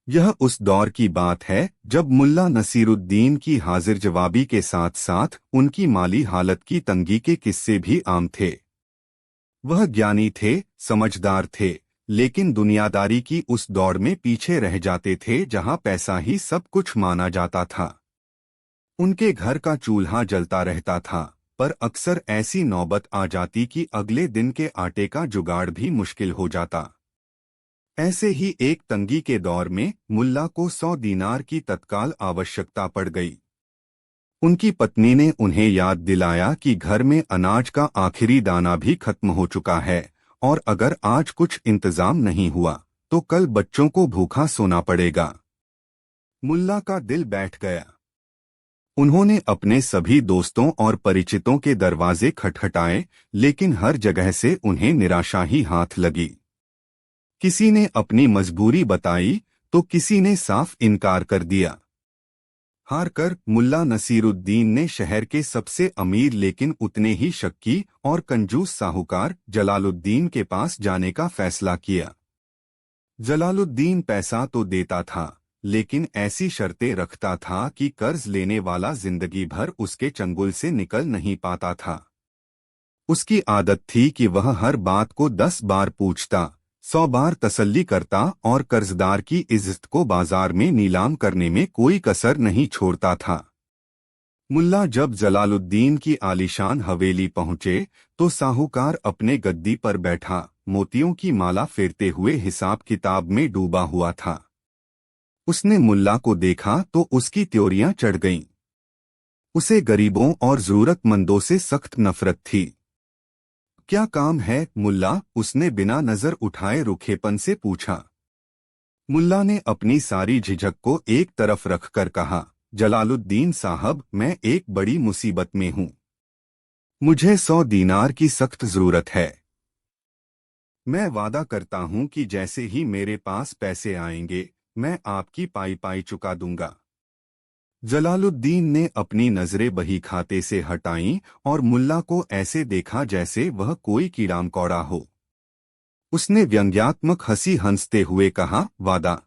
यह उस दौर की बात है जब मुल्ला नसीरुद्दीन की हाजिर जवाबी के साथ साथ उनकी माली हालत की तंगी के किस्से भी आम थे। वह ज्ञानी थे, समझदार थे, लेकिन दुनियादारी की उस दौड़ में पीछे रह जाते थे जहां पैसा ही सब कुछ माना जाता था। उनके घर का चूल्हा जलता रहता था, पर अक्सर ऐसी नौबत आ जाती कि अगले दिन के आटे का जुगाड़ भी मुश्किल हो जाता। ऐसे ही एक तंगी के दौर में मुल्ला को 100 दीनार की तत्काल आवश्यकता पड़ गई। उनकी पत्नी ने उन्हें याद दिलाया कि घर में अनाज का आखिरी दाना भी खत्म हो चुका है और अगर आज कुछ इंतजाम नहीं हुआ तो कल बच्चों को भूखा सोना पड़ेगा। मुल्ला का दिल बैठ गया। उन्होंने अपने सभी दोस्तों और परिचितों के दरवाजे खटखटाए, लेकिन हर जगह से उन्हें निराशा ही हाथ लगी। किसी ने अपनी मजबूरी बताई तो किसी ने साफ इनकार कर दिया। हार कर मुल्ला नसीरुद्दीन ने शहर के सबसे अमीर लेकिन उतने ही शक्की और कंजूस साहूकार जलालुद्दीन के पास जाने का फैसला किया। जलालुद्दीन पैसा तो देता था, लेकिन ऐसी शर्तें रखता था कि कर्ज लेने वाला जिंदगी भर उसके चंगुल से निकल नहीं पाता था। उसकी आदत थी कि वह हर बात को 10 बार पूछता, 100 बार तसल्ली करता और कर्जदार की इज्जत को बाजार में नीलाम करने में कोई कसर नहीं छोड़ता था। मुल्ला जब जलालुद्दीन की आलीशान हवेली पहुंचे तो साहूकार अपने गद्दी पर बैठा मोतियों की माला फेरते हुए हिसाब किताब में डूबा हुआ था। उसने मुल्ला को देखा तो उसकी त्योरियां चढ़ गईं। उसे गरीबों और जरूरतमंदों से सख्त नफरत थी। क्या काम है मुल्ला? उसने बिना नजर उठाए रूखेपन से पूछा। मुल्ला ने अपनी सारी झिझक को एक तरफ रखकर कहा, जलालुद्दीन साहब, मैं एक बड़ी मुसीबत में हूं। मुझे 100 दीनार की सख्त जरूरत है। मैं वादा करता हूं कि जैसे ही मेरे पास पैसे आएंगे मैं आपकी पाई पाई चुका दूंगा। जलालुद्दीन ने अपनी नजरें बही खाते से हटाईं और मुल्ला को ऐसे देखा जैसे वह कोई कीड़ा मकोड़ा हो। उसने व्यंग्यात्मक हंसी हंसते हुए कहा, वादा?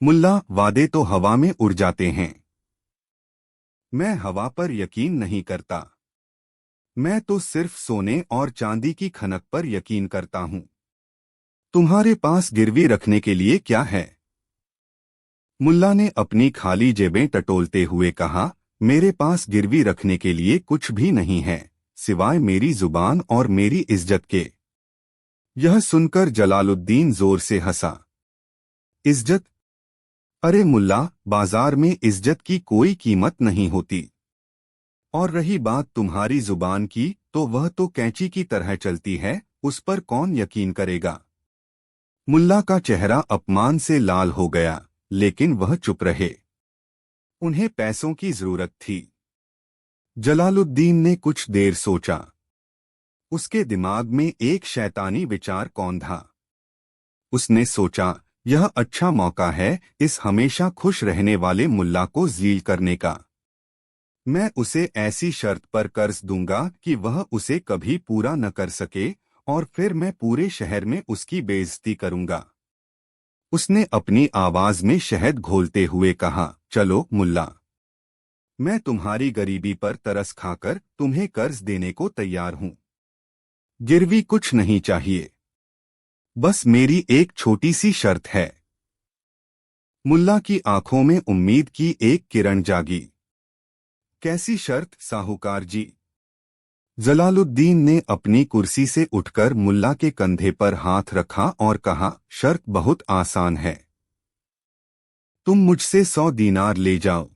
मुल्ला, वादे तो हवा में उड़ जाते हैं। मैं हवा पर यकीन नहीं करता। मैं तो सिर्फ सोने और चांदी की खनक पर यकीन करता हूं। तुम्हारे पास गिरवी रखने के लिए क्या है? मुल्ला ने अपनी खाली जेबें टटोलते हुए कहा, मेरे पास गिरवी रखने के लिए कुछ भी नहीं है, सिवाय मेरी जुबान और मेरी इज्जत के। यह सुनकर जलालुद्दीन जोर से हंसा। इज्जत? अरे मुल्ला, बाजार में इज्जत की कोई कीमत नहीं होती। और रही बात तुम्हारी जुबान की, तो वह तो कैंची की तरह चलती है, उस पर कौन यकीन करेगा? मुल्ला का चेहरा अपमान से लाल हो गया, लेकिन वह चुप रहे। उन्हें पैसों की जरूरत थी। जलालुद्दीन ने कुछ देर सोचा। उसके दिमाग में एक शैतानी विचार कौंधा। उसने सोचा, यह अच्छा मौका है इस हमेशा खुश रहने वाले मुल्ला को ज़लील करने का। मैं उसे ऐसी शर्त पर कर्ज दूंगा कि वह उसे कभी पूरा न कर सके, और फिर मैं पूरे शहर में उसकी बेइज्जती करूंगा। उसने अपनी आवाज में शहद घोलते हुए कहा, चलो मुल्ला, मैं तुम्हारी गरीबी पर तरस खाकर तुम्हें कर्ज देने को तैयार हूं। गिरवी कुछ नहीं चाहिए, बस मेरी एक छोटी सी शर्त है। मुल्ला की आंखों में उम्मीद की एक किरण जागी। कैसी शर्त साहूकार जी? जलालुद्दीन ने अपनी कुर्सी से उठकर मुल्ला के कंधे पर हाथ रखा और कहा, शर्त बहुत आसान है। तुम मुझसे 100 दीनार ले जाओ,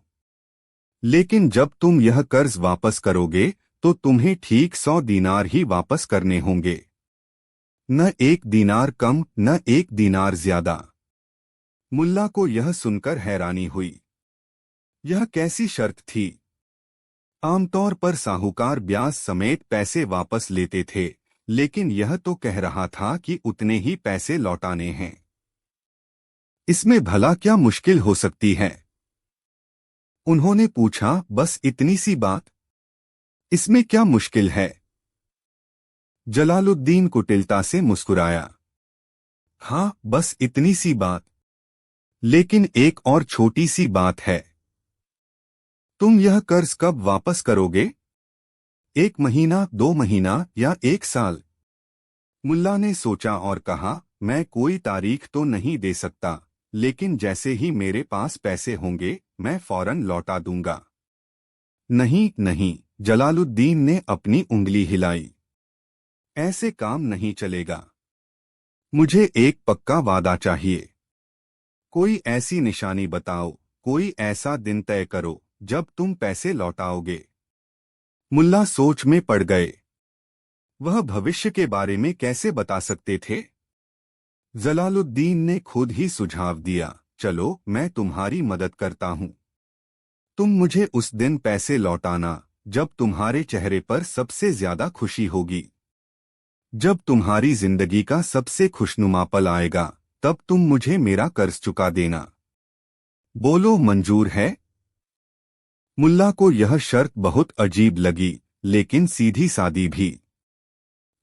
लेकिन जब तुम यह कर्ज वापस करोगे तो तुम्हें ठीक 100 दीनार ही वापस करने होंगे। न 1 दीनार कम, न 1 दीनार ज्यादा। मुल्ला को यह सुनकर हैरानी हुई। यह कैसी शर्त थी? आमतौर पर साहूकार ब्याज समेत पैसे वापस लेते थे, लेकिन यह तो कह रहा था कि उतने ही पैसे लौटाने हैं। इसमें भला क्या मुश्किल हो सकती है? उन्होंने पूछा, बस इतनी सी बात? इसमें क्या मुश्किल है? जलालुद्दीन कुटिलता से मुस्कुराया। हाँ, बस इतनी सी बात। लेकिन एक और छोटी सी बात है, तुम यह कर्ज कब वापस करोगे? 1 महीना, 2 महीना या 1 साल? मुल्ला ने सोचा और कहा, मैं कोई तारीख तो नहीं दे सकता, लेकिन जैसे ही मेरे पास पैसे होंगे मैं फौरन लौटा दूंगा। नहीं नहीं, जलालुद्दीन ने अपनी उंगली हिलाई। ऐसे काम नहीं चलेगा। मुझे एक पक्का वादा चाहिए। कोई ऐसी निशानी बताओ, कोई ऐसा दिन तय करो जब तुम पैसे लौटाओगे। मुल्ला सोच में पड़ गए। वह भविष्य के बारे में कैसे बता सकते थे? जलालुद्दीन ने खुद ही सुझाव दिया, चलो मैं तुम्हारी मदद करता हूं। तुम मुझे उस दिन पैसे लौटाना जब तुम्हारे चेहरे पर सबसे ज्यादा खुशी होगी। जब तुम्हारी जिंदगी का सबसे खुशनुमा पल आएगा, तब तुम मुझे मेरा कर्ज चुका देना। बोलो, मंजूर है? मुल्ला को यह शर्त बहुत अजीब लगी, लेकिन सीधी सादी भी।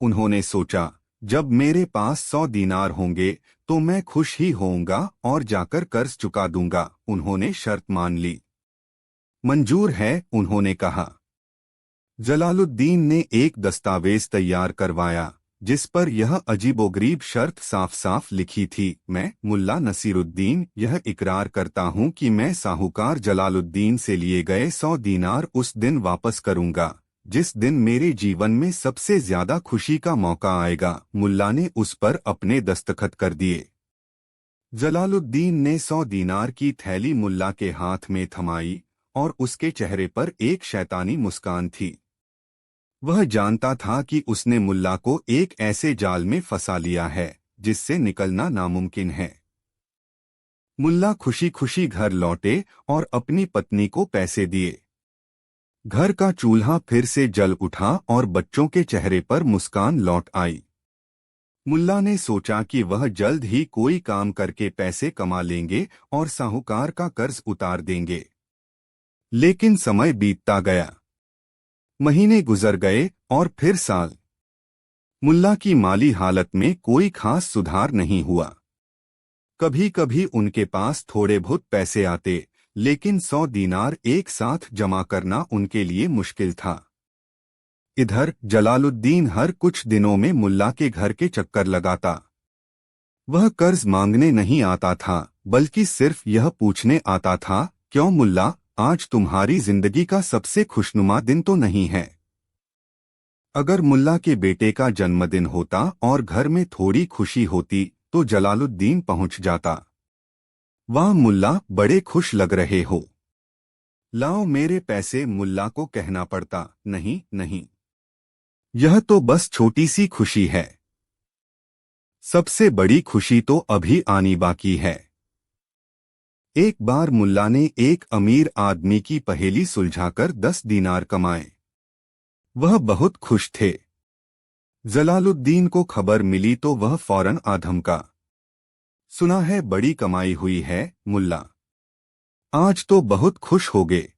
उन्होंने सोचा, जब मेरे पास 100 दीनार होंगे तो मैं खुश ही होऊंगा और जाकर कर्ज चुका दूंगा। उन्होंने शर्त मान ली। मंजूर है, उन्होंने कहा। जलालुद्दीन ने एक दस्तावेज तैयार करवाया जिस पर यह अजीबोगरीब शर्त साफ साफ लिखी थी, मैं मुल्ला नसीरुद्दीन यह इकरार करता हूं कि मैं साहूकार जलालुद्दीन से लिए गए 100 दीनार उस दिन वापस करूंगा जिस दिन मेरे जीवन में सबसे ज्यादा खुशी का मौका आएगा। मुल्ला ने उस पर अपने दस्तखत कर दिए। जलालुद्दीन ने 100 दीनार की थैली मुल्ला के हाथ में थमाई और उसके चेहरे पर एक शैतानी मुस्कान थी। वह जानता था कि उसने मुल्ला को एक ऐसे जाल में फंसा लिया है जिससे निकलना नामुमकिन है। मुल्ला खुशी खुशी घर लौटे और अपनी पत्नी को पैसे दिए। घर का चूल्हा फिर से जल उठा और बच्चों के चेहरे पर मुस्कान लौट आई। मुल्ला ने सोचा कि वह जल्द ही कोई काम करके पैसे कमा लेंगे और साहूकार का कर्ज उतार देंगे। लेकिन समय बीतता गया। महीने गुजर गए और फिर साल। मुल्ला की माली हालत में कोई खास सुधार नहीं हुआ। कभी कभी उनके पास थोड़े बहुत पैसे आते, लेकिन 100 दीनार एक साथ जमा करना उनके लिए मुश्किल था। इधर जलालुद्दीन हर कुछ दिनों में मुल्ला के घर के चक्कर लगाता। वह कर्ज मांगने नहीं आता था, बल्कि सिर्फ यह पूछने आता था, क्यों मुल्ला, आज तुम्हारी जिंदगी का सबसे खुशनुमा दिन तो नहीं है? अगर मुल्ला के बेटे का जन्मदिन होता और घर में थोड़ी खुशी होती तो जलालुद्दीन पहुंच जाता। वाह मुल्ला, बड़े खुश लग रहे हो। लाओ मेरे पैसे, मुल्ला को कहना पड़ता। नहीं नहीं, यह तो बस छोटी सी खुशी है। सबसे बड़ी खुशी तो अभी आनी बाकी है। एक बार मुल्ला ने एक अमीर आदमी की पहेली सुलझाकर 10 दीनार कमाए। वह बहुत खुश थे। जलालुद्दीन को खबर मिली तो वह फौरन आधमका। सुना है बड़ी कमाई हुई है मुल्ला, आज तो बहुत खुश हो गए।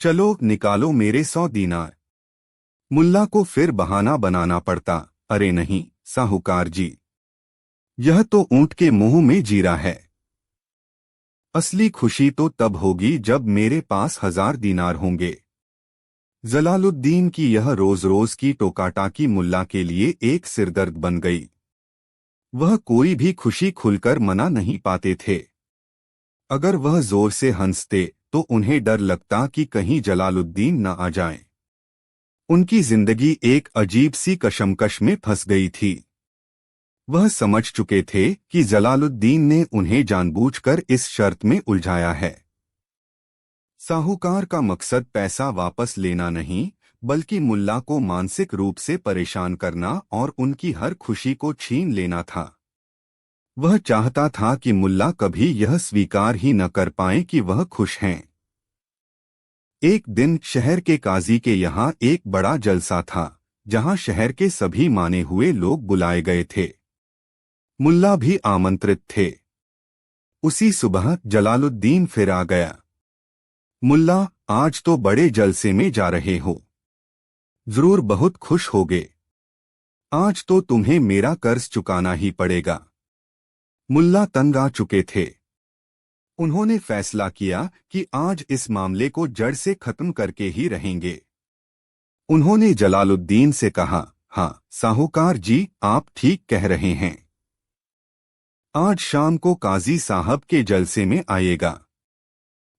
चलो निकालो मेरे 100 दीनार। मुल्ला को फिर बहाना बनाना पड़ता, अरे नहीं साहूकार जी, यह तो ऊंट के मुंह में जीरा है। असली खुशी तो तब होगी जब मेरे पास 1000 दीनार होंगे। जलालुद्दीन की यह रोज रोज की टोकाटाकी मुल्ला के लिए एक सिरदर्द बन गई। वह कोई भी खुशी खुलकर मना नहीं पाते थे। अगर वह जोर से हंसते तो उन्हें डर लगता कि कहीं जलालुद्दीन न आ जाएं। उनकी जिंदगी एक अजीब सी कशमकश में फंस गई थी। वह समझ चुके थे कि जलालुद्दीन ने उन्हें जानबूझकर इस शर्त में उलझाया है। साहूकार का मकसद पैसा वापस लेना नहीं, बल्कि मुल्ला को मानसिक रूप से परेशान करना और उनकी हर खुशी को छीन लेना था। वह चाहता था कि मुल्ला कभी यह स्वीकार ही न कर पाएं कि वह खुश हैं। एक दिन शहर के काजी के यहाँ एक बड़ा जलसा था, जहाँ शहर के सभी माने हुए लोग बुलाए गए थे। मुल्ला भी आमंत्रित थे। उसी सुबह जलालुद्दीन फिर आ गया। मुल्ला, आज तो बड़े जलसे में जा रहे हो, जरूर बहुत खुश होगे। आज तो तुम्हें मेरा कर्ज चुकाना ही पड़ेगा। मुल्ला तंग आ चुके थे। उन्होंने फैसला किया कि आज इस मामले को जड़ से खत्म करके ही रहेंगे। उन्होंने जलालुद्दीन से कहा, हाँ साहूकार जी, आप ठीक कह रहे हैं। आज शाम को काजी साहब के जलसे में आएगा।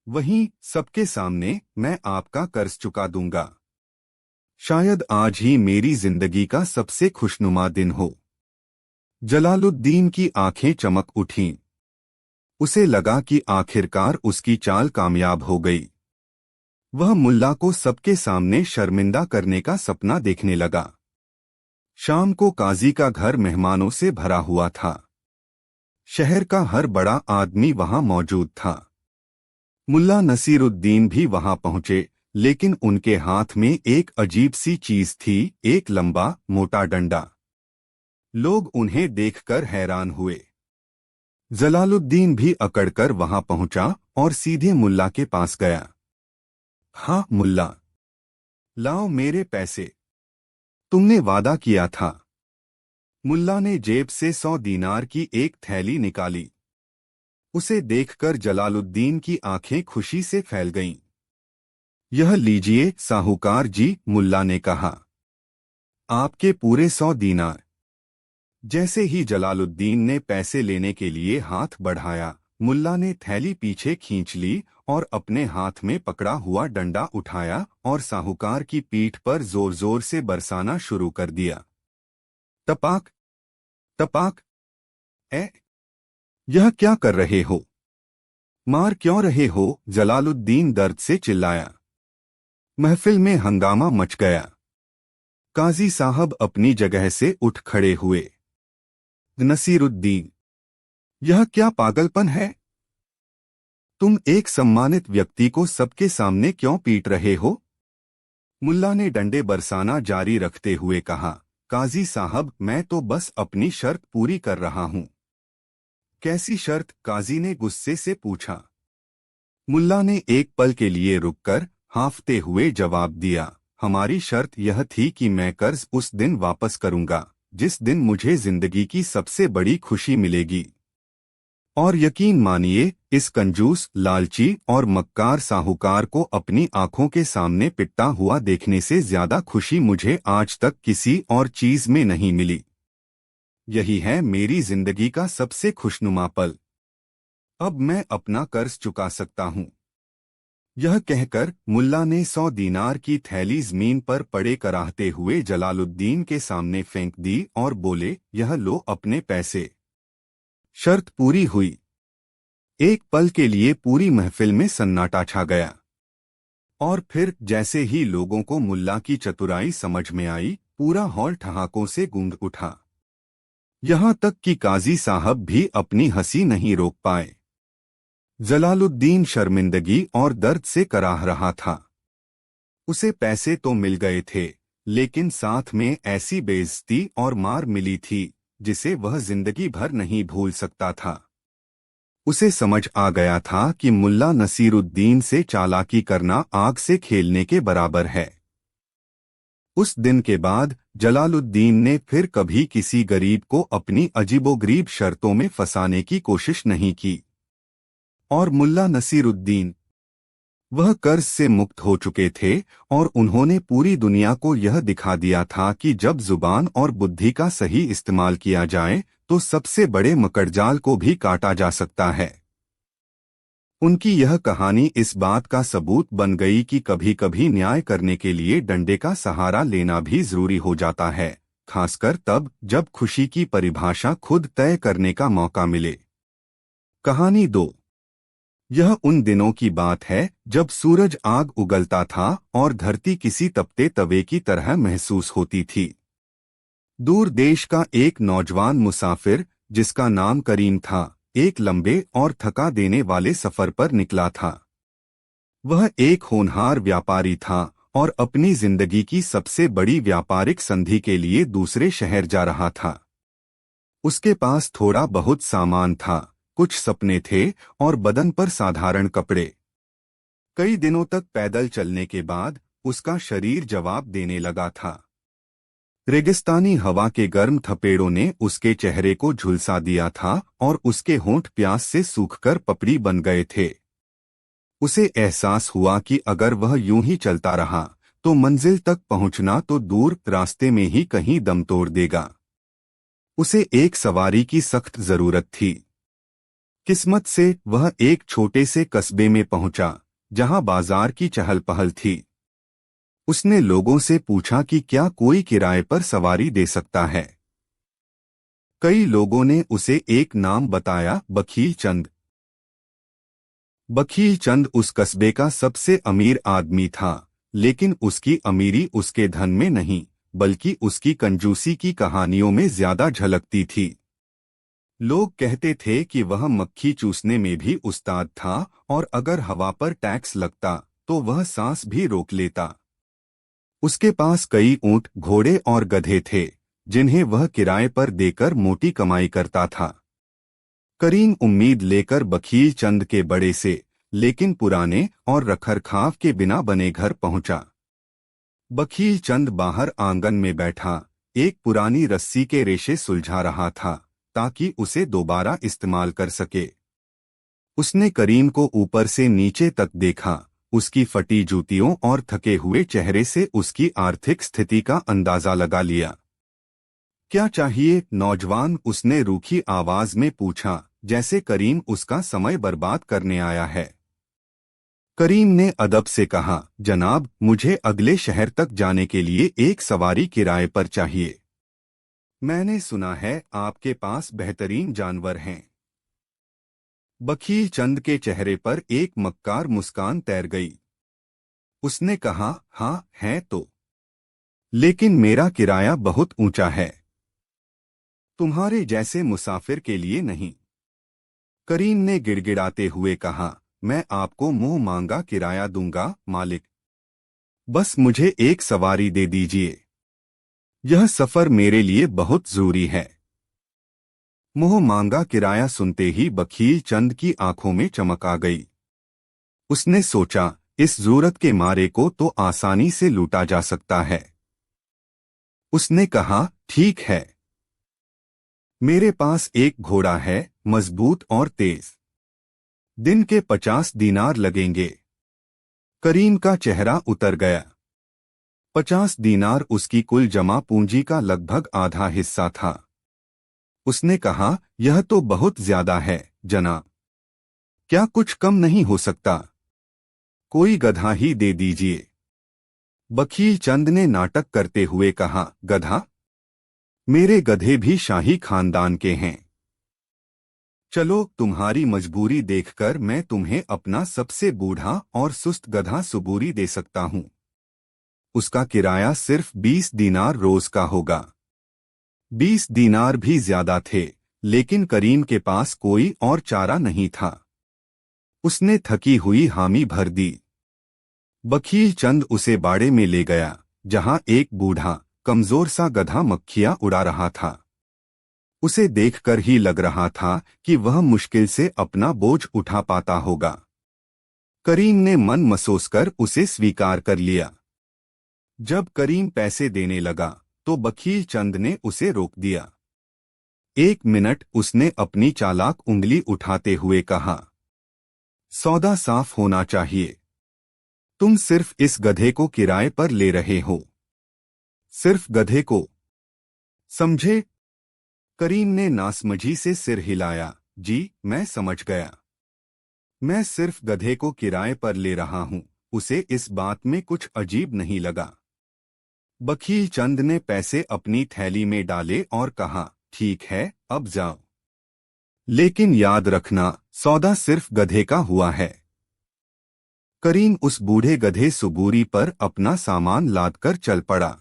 वहीं सबके सामने मैं आपका कर्ज चुका दूंगा। शायद आज ही मेरी जिंदगी का सबसे खुशनुमा दिन हो। जलालुद्दीन की आंखें चमक उठीं। उसे लगा कि आखिरकार उसकी चाल कामयाब हो गई। वह मुल्ला को सबके सामने शर्मिंदा करने का सपना देखने लगा। शाम को काजी का घर मेहमानों से भरा हुआ था। शहर का हर बड़ा आदमी वहां मौजूद था। मुल्ला नसीरुद्दीन भी वहां पहुंचे, लेकिन उनके हाथ में एक अजीब सी चीज थी, एक लंबा मोटा डंडा। लोग उन्हें देखकर हैरान हुए। जलालुद्दीन भी अकड़कर वहां पहुंचा और सीधे मुल्ला के पास गया। हाँ मुल्ला, लाओ मेरे पैसे, तुमने वादा किया था। मुल्ला ने जेब से 100 दीनार की एक थैली निकाली। उसे देखकर जलालुद्दीन की आंखें खुशी से फैल गईं। यह लीजिए साहूकार जी, मुल्ला ने कहा, आपके पूरे 100 दीनार। जैसे ही जलालुद्दीन ने पैसे लेने के लिए हाथ बढ़ाया, मुल्ला ने थैली पीछे खींच ली और अपने हाथ में पकड़ा हुआ डंडा उठाया और साहूकार की पीठ पर जोर जोर से बरसाना शुरू कर दिया। टपाक टपाक। यह क्या कर रहे हो? मार क्यों रहे हो? जलालुद्दीन दर्द से चिल्लाया। महफिल में हंगामा मच गया। काजी साहब अपनी जगह से उठ खड़े हुए। नसीरुद्दीन, यह क्या पागलपन है? तुम एक सम्मानित व्यक्ति को सबके सामने क्यों पीट रहे हो? मुल्ला ने डंडे बरसाना जारी रखते हुए कहा, काजी साहब, मैं तो बस अपनी शर्त पूरी कर रहा हूं। कैसी शर्त? काजी ने गुस्से से पूछा। मुल्ला ने एक पल के लिए रुककर हांफते हुए जवाब दिया, हमारी शर्त यह थी कि मैं कर्ज उस दिन वापस करूंगा जिस दिन मुझे जिंदगी की सबसे बड़ी खुशी मिलेगी। और यकीन मानिए, इस कंजूस, लालची और मक्कार साहूकार को अपनी आंखों के सामने पिटता हुआ देखने से ज्यादा खुशी मुझे आज तक किसी और चीज में नहीं मिली। यही है मेरी जिंदगी का सबसे खुशनुमा पल। अब मैं अपना कर्ज चुका सकता हूँ। यह कहकर मुल्ला ने 100 दीनार की थैली जमीन पर पड़े कराहते हुए जलालुद्दीन के सामने फेंक दी और बोले, यह लो अपने पैसे। शर्त पूरी हुई। एक पल के लिए पूरी महफिल में सन्नाटा छा गया। और फिर जैसे ही लोगों को मुल्ला की चतुराई समझ में आई, पूरा हॉल ठहाकों से गूंज उठा। यहां तक कि काजी साहब भी अपनी हंसी नहीं रोक पाए। जलालुद्दीन शर्मिंदगी और दर्द से कराह रहा था। उसे पैसे तो मिल गए थे, लेकिन साथ में ऐसी बेइज्जती और मार मिली थी जिसे वह जिंदगी भर नहीं भूल सकता था। उसे समझ आ गया था कि मुल्ला नसीरुद्दीन से चालाकी करना आग से खेलने के बराबर है। उस दिन के बाद जलालुद्दीन ने फिर कभी किसी गरीब को अपनी अजीबोगरीब शर्तों में फंसाने की कोशिश नहीं की। और मुल्ला नसीरुद्दीन, वह कर्ज से मुक्त हो चुके थे और उन्होंने पूरी दुनिया को यह दिखा दिया था कि जब जुबान और बुद्धि का सही इस्तेमाल किया जाए तो सबसे बड़े मकड़जाल को भी काटा जा सकता है। उनकी यह कहानी इस बात का सबूत बन गई कि कभी कभी न्याय करने के लिए डंडे का सहारा लेना भी जरूरी हो जाता है, खासकर तब जब खुशी की परिभाषा खुद तय करने का मौका मिले। कहानी 2। यह उन दिनों की बात है जब सूरज आग उगलता था और धरती किसी तपते तवे की तरह महसूस होती थी। दूर देश का एक नौजवान मुसाफिर, जिसका नाम करीम था, एक लंबे और थका देने वाले सफर पर निकला था। वह एक होनहार व्यापारी था और अपनी जिंदगी की सबसे बड़ी व्यापारिक संधि के लिए दूसरे शहर जा रहा था। उसके पास थोड़ा बहुत सामान था, कुछ सपने थे और बदन पर साधारण कपड़े। कई दिनों तक पैदल चलने के बाद उसका शरीर जवाब देने लगा था। रेगिस्तानी हवा के गर्म थपेड़ों ने उसके चेहरे को झुलसा दिया था और उसके होंठ प्यास से सूखकर पपड़ी बन गए थे। उसे एहसास हुआ कि अगर वह यूं ही चलता रहा तो मंजिल तक पहुंचना तो दूर, रास्ते में ही कहीं दम तोड़ देगा। उसे एक सवारी की सख्त जरूरत थी। किस्मत से वह एक छोटे से कस्बे में पहुंचा, जहां बाजार की चहल पहल थी। उसने लोगों से पूछा कि क्या कोई किराए पर सवारी दे सकता है। कई लोगों ने उसे एक नाम बताया, बखील चंद। बखील चंद उस कस्बे का सबसे अमीर आदमी था, लेकिन उसकी अमीरी उसके धन में नहीं, बल्कि उसकी कंजूसी की कहानियों में ज्यादा झलकती थी। लोग कहते थे कि वह मक्खी चूसने में भी उस्ताद था और अगर हवा पर टैक्स लगता तो वह सांस भी रोक लेता। उसके पास कई ऊंट, घोड़े और गधे थे, जिन्हें वह किराए पर देकर मोटी कमाई करता था। करीम उम्मीद लेकर बखील चंद के बड़े से, लेकिन पुराने और रखरखाव के बिना बने घर पहुंचा। बखील चंद बाहर आंगन में बैठा एक पुरानी रस्सी के रेशे सुलझा रहा था, ताकि उसे दोबारा इस्तेमाल कर सके। उसने करीम को ऊपर से नीचे तक देखा। उसकी फटी जूतियों और थके हुए चेहरे से उसकी आर्थिक स्थिति का अंदाजा लगा लिया। क्या चाहिए, नौजवान? उसने रूखी आवाज में पूछा, जैसे करीम उसका समय बर्बाद करने आया है। करीम ने अदब से कहा, जनाब, मुझे अगले शहर तक जाने के लिए एक सवारी किराए पर चाहिए। मैंने सुना है आपके पास बेहतरीन जानवर हैं। बखील चंद के चेहरे पर एक मक्कार मुस्कान तैर गई। उसने कहा, हाँ, है तो, लेकिन मेरा किराया बहुत ऊंचा है, तुम्हारे जैसे मुसाफिर के लिए नहीं। करीम ने गिड़गिड़ाते हुए कहा, मैं आपको मुंह मांगा किराया दूंगा, मालिक। बस मुझे एक सवारी दे दीजिए। यह सफर मेरे लिए बहुत जरूरी है। मुंह मांगा किराया सुनते ही बखील चंद की आंखों में चमक आ गई। उसने सोचा, इस जरूरत के मारे को तो आसानी से लूटा जा सकता है। उसने कहा, ठीक है, मेरे पास एक घोड़ा है, मजबूत और तेज। दिन के 50 दीनार लगेंगे। करीम का चेहरा उतर गया। 50 दीनार उसकी कुल जमा पूंजी का लगभग आधा हिस्सा था। उसने कहा, यह तो बहुत ज्यादा है, जनाब। क्या कुछ कम नहीं हो सकता? कोई गधा ही दे दीजिए। बखील चंद ने नाटक करते हुए कहा, गधा? मेरे गधे भी शाही खानदान के हैं। चलो, तुम्हारी मजबूरी देखकर मैं तुम्हें अपना सबसे बूढ़ा और सुस्त गधा सबूरी दे सकता हूं। उसका किराया सिर्फ 20 दीनार रोज का होगा। 20 दीनार भी ज्यादा थे, लेकिन करीम के पास कोई और चारा नहीं था। उसने थकी हुई हामी भर दी। बखील चंद उसे बाड़े में ले गया, जहां एक बूढ़ा, कमजोर सा गधा मक्खियां उड़ा रहा था। उसे देखकर ही लग रहा था कि वह मुश्किल से अपना बोझ उठा पाता होगा। करीम ने मन मसोसकर उसे स्वीकार कर लिया। जब करीम पैसे देने लगा तो बखील चंद ने उसे रोक दिया। 1 मिनट, उसने अपनी चालाक उंगली उठाते हुए कहा। सौदा साफ होना चाहिए। तुम सिर्फ इस गधे को किराए पर ले रहे हो। सिर्फ गधे को, समझे? करीम ने नासमझी से सिर हिलाया। जी, मैं समझ गया। मैं सिर्फ गधे को किराए पर ले रहा हूं। उसे इस बात में कुछ अजीब नहीं लगा। बखील चंद ने पैसे अपनी थैली में डाले और कहा, ठीक है, अब जाओ। लेकिन याद रखना, सौदा सिर्फ गधे का हुआ है। करीम उस बूढ़े गधे सुबूरी पर अपना सामान लादकर चल पड़ा।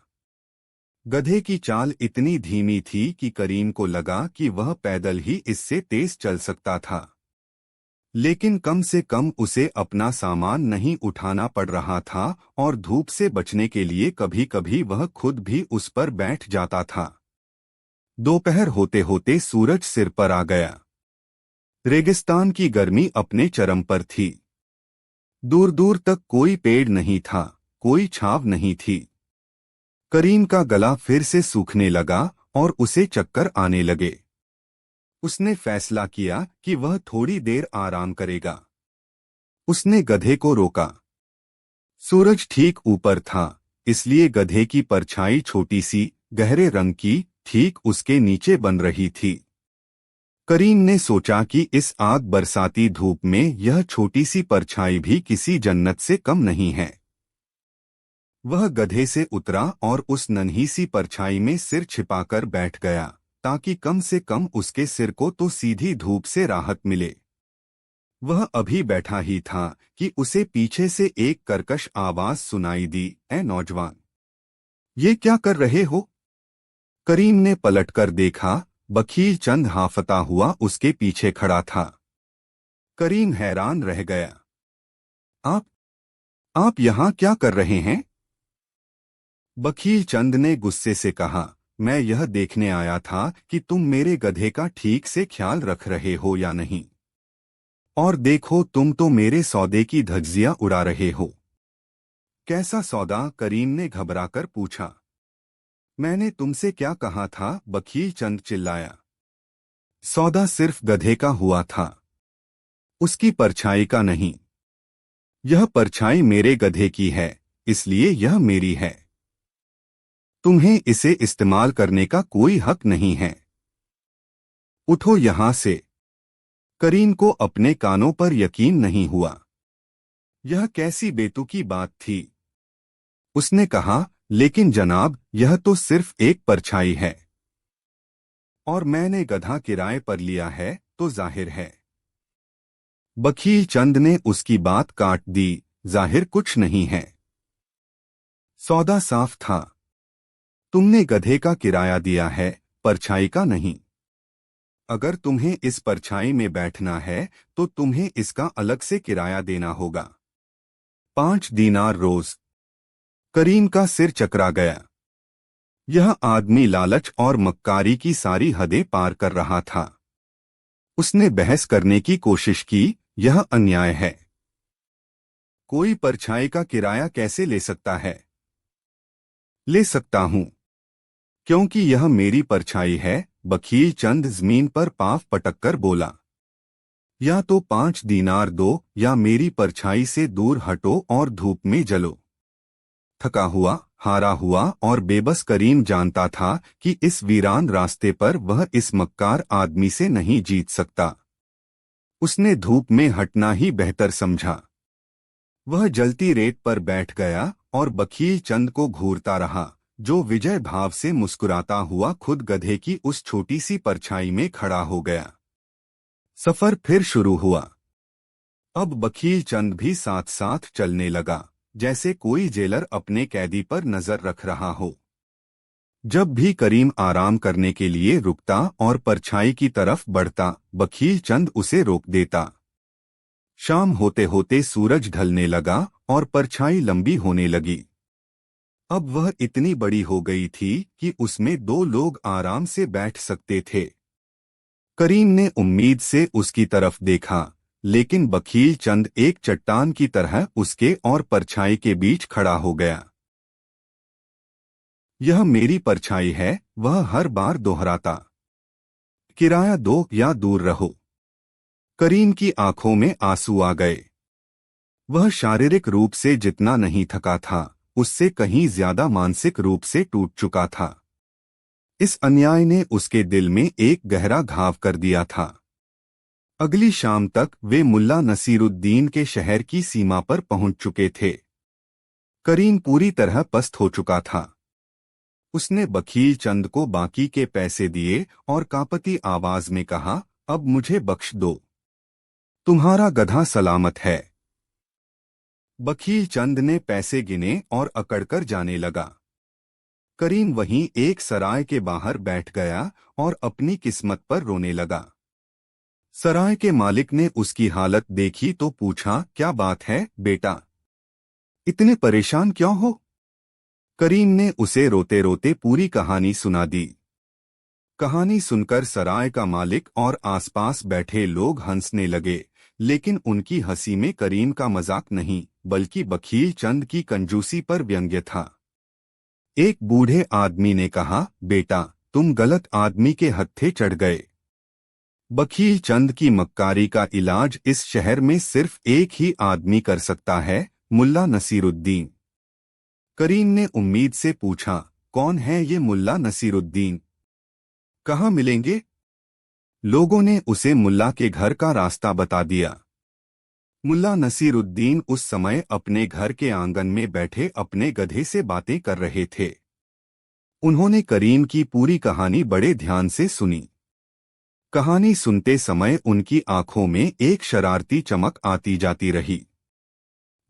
गधे की चाल इतनी धीमी थी कि करीम को लगा कि वह पैदल ही इससे तेज चल सकता था। लेकिन कम से कम उसे अपना सामान नहीं उठाना पड़ रहा था और धूप से बचने के लिए कभी-कभी वह खुद भी उस पर बैठ जाता था। दोपहर होते होते सूरज सिर पर आ गया। रेगिस्तान की गर्मी अपने चरम पर थी। दूर दूर तक कोई पेड़ नहीं था, कोई छांव नहीं थी। करीम का गला फिर से सूखने लगा और उसे चक्कर आने लगे। उसने फैसला किया कि वह थोड़ी देर आराम करेगा। उसने गधे को रोका। सूरज ठीक ऊपर था, इसलिए गधे की परछाई छोटी सी, गहरे रंग की, ठीक उसके नीचे बन रही थी। करीम ने सोचा कि इस आग बरसाती धूप में यह छोटी सी परछाई भी किसी जन्नत से कम नहीं है। वह गधे से उतरा और उस नन्ही सी परछाई में सिर छिपाकर बैठ गया, ताकि कम से कम उसके सिर को तो सीधी धूप से राहत मिले। वह अभी बैठा ही था कि उसे पीछे से एक कर्कश आवाज सुनाई दी, "ए नौजवान, ये क्या कर रहे हो?" करीम ने पलटकर देखा। बखील चंद हाफता हुआ उसके पीछे खड़ा था। करीम हैरान रह गया। आप आप यहाँ क्या कर रहे हैं?" बखील चंद ने गुस्से से कहा, "मैं यह देखने आया था कि तुम मेरे गधे का ठीक से ख्याल रख रहे हो या नहीं। और देखो, तुम तो मेरे सौदे की धज्जियां उड़ा रहे हो।" "कैसा सौदा?" करीम ने घबराकर पूछा। "मैंने तुमसे क्या कहा था?" बखील चंद चिल्लाया। "सौदा सिर्फ गधे का हुआ था, उसकी परछाई का नहीं। यह परछाई मेरे गधे की है, इसलिए यह मेरी है। तुम्हें इसे इस्तेमाल करने का कोई हक नहीं है। उठो यहां से।" करीम को अपने कानों पर यकीन नहीं हुआ। यह कैसी बेतुकी बात थी। उसने कहा, "लेकिन जनाब, यह तो सिर्फ एक परछाई है। और मैंने गधा किराए पर लिया है, तो जाहिर है।" बखील चंद ने उसकी बात काट दी, "जाहिर कुछ नहीं है। सौदा साफ था। तुमने गधे का किराया दिया है, परछाई का नहीं। अगर तुम्हें इस परछाई में बैठना है, तो तुम्हें इसका अलग से किराया देना होगा। 5 दीनार रोज। करीम का सिर चकरा गया। यह आदमी लालच और मक्कारी की सारी हदें पार कर रहा था। उसने बहस करने की कोशिश की, "यह अन्याय है। कोई परछाई का किराया कैसे ले सकता है?" "ले सकता हूं, क्योंकि यह मेरी परछाई है।" बखील चंद जमीन पर पांव पटककर बोला। "या तो 5 दीनार दो, या मेरी परछाई से दूर हटो और धूप में जलो।" थका हुआ, हारा हुआ और बेबस करीम जानता था कि इस वीरान रास्ते पर वह इस मक्कार आदमी से नहीं जीत सकता। उसने धूप में हटना ही बेहतर समझा। वह जलती रेत पर बैठ गया और बखील चंद को घूरता रहा, जो विजय भाव से मुस्कुराता हुआ खुद गधे की उस छोटी सी परछाई में खड़ा हो गया। सफर फिर शुरू हुआ। अब बखील चंद भी साथ साथ चलने लगा, जैसे कोई जेलर अपने कैदी पर नजर रख रहा हो। जब भी करीम आराम करने के लिए रुकता और परछाई की तरफ बढ़ता, बखील चंद उसे रोक देता। शाम होते होते सूरज ढलने लगा और परछाई लंबी होने लगी। अब वह इतनी बड़ी हो गई थी कि उसमें 2 लोग आराम से बैठ सकते थे। करीम ने उम्मीद से उसकी तरफ देखा, लेकिन बखील चंद एक चट्टान की तरह उसके और परछाई के बीच खड़ा हो गया। "यह मेरी परछाई है," वह हर बार दोहराता। "किराया दो या दूर रहो।" करीम की आंखों में आंसू आ गए। वह शारीरिक रूप से जितना नहीं थका था, उससे कहीं ज्यादा मानसिक रूप से टूट चुका था। इस अन्याय ने उसके दिल में एक गहरा घाव कर दिया था। अगली शाम तक वे मुल्ला नसीरुद्दीन के शहर की सीमा पर पहुंच चुके थे। करीम पूरी तरह पस्त हो चुका था। उसने बखील चंद को बाकी के पैसे दिए और कांपती आवाज में कहा, "अब मुझे बख्श दो। तुम्हारा गधा सलामत है।" बखील चंद ने पैसे गिने और अकड़कर जाने लगा। करीम वहीं एक सराय के बाहर बैठ गया और अपनी किस्मत पर रोने लगा। सराय के मालिक ने उसकी हालत देखी तो पूछा, "क्या बात है बेटा? इतने परेशान क्यों हो?" करीम ने उसे रोते रोते पूरी कहानी सुना दी। कहानी सुनकर सराय का मालिक और आसपास बैठे लोग हंसने लगे, लेकिन उनकी हंसी में करीम का मजाक नहीं, बल्कि बखील चंद की कंजूसी पर व्यंग्य था। एक बूढ़े आदमी ने कहा, बेटा, तुम गलत आदमी के हत्थे चढ़ गए। बखील चंद की मक्कारी का इलाज इस शहर में सिर्फ एक ही आदमी कर सकता है, मुल्ला नसीरुद्दीन। करीम ने उम्मीद से पूछा, कौन है ये मुल्ला नसीरुद्दीन? कहाँ मिलेंगे? लोगों ने उसे मुल्ला के घर का रास्ता बता दिया। मुल्ला नसीरुद्दीन उस समय अपने घर के आंगन में बैठे अपने गधे से बातें कर रहे थे। उन्होंने करीम की पूरी कहानी बड़े ध्यान से सुनी। कहानी सुनते समय उनकी आंखों में एक शरारती चमक आती जाती रही।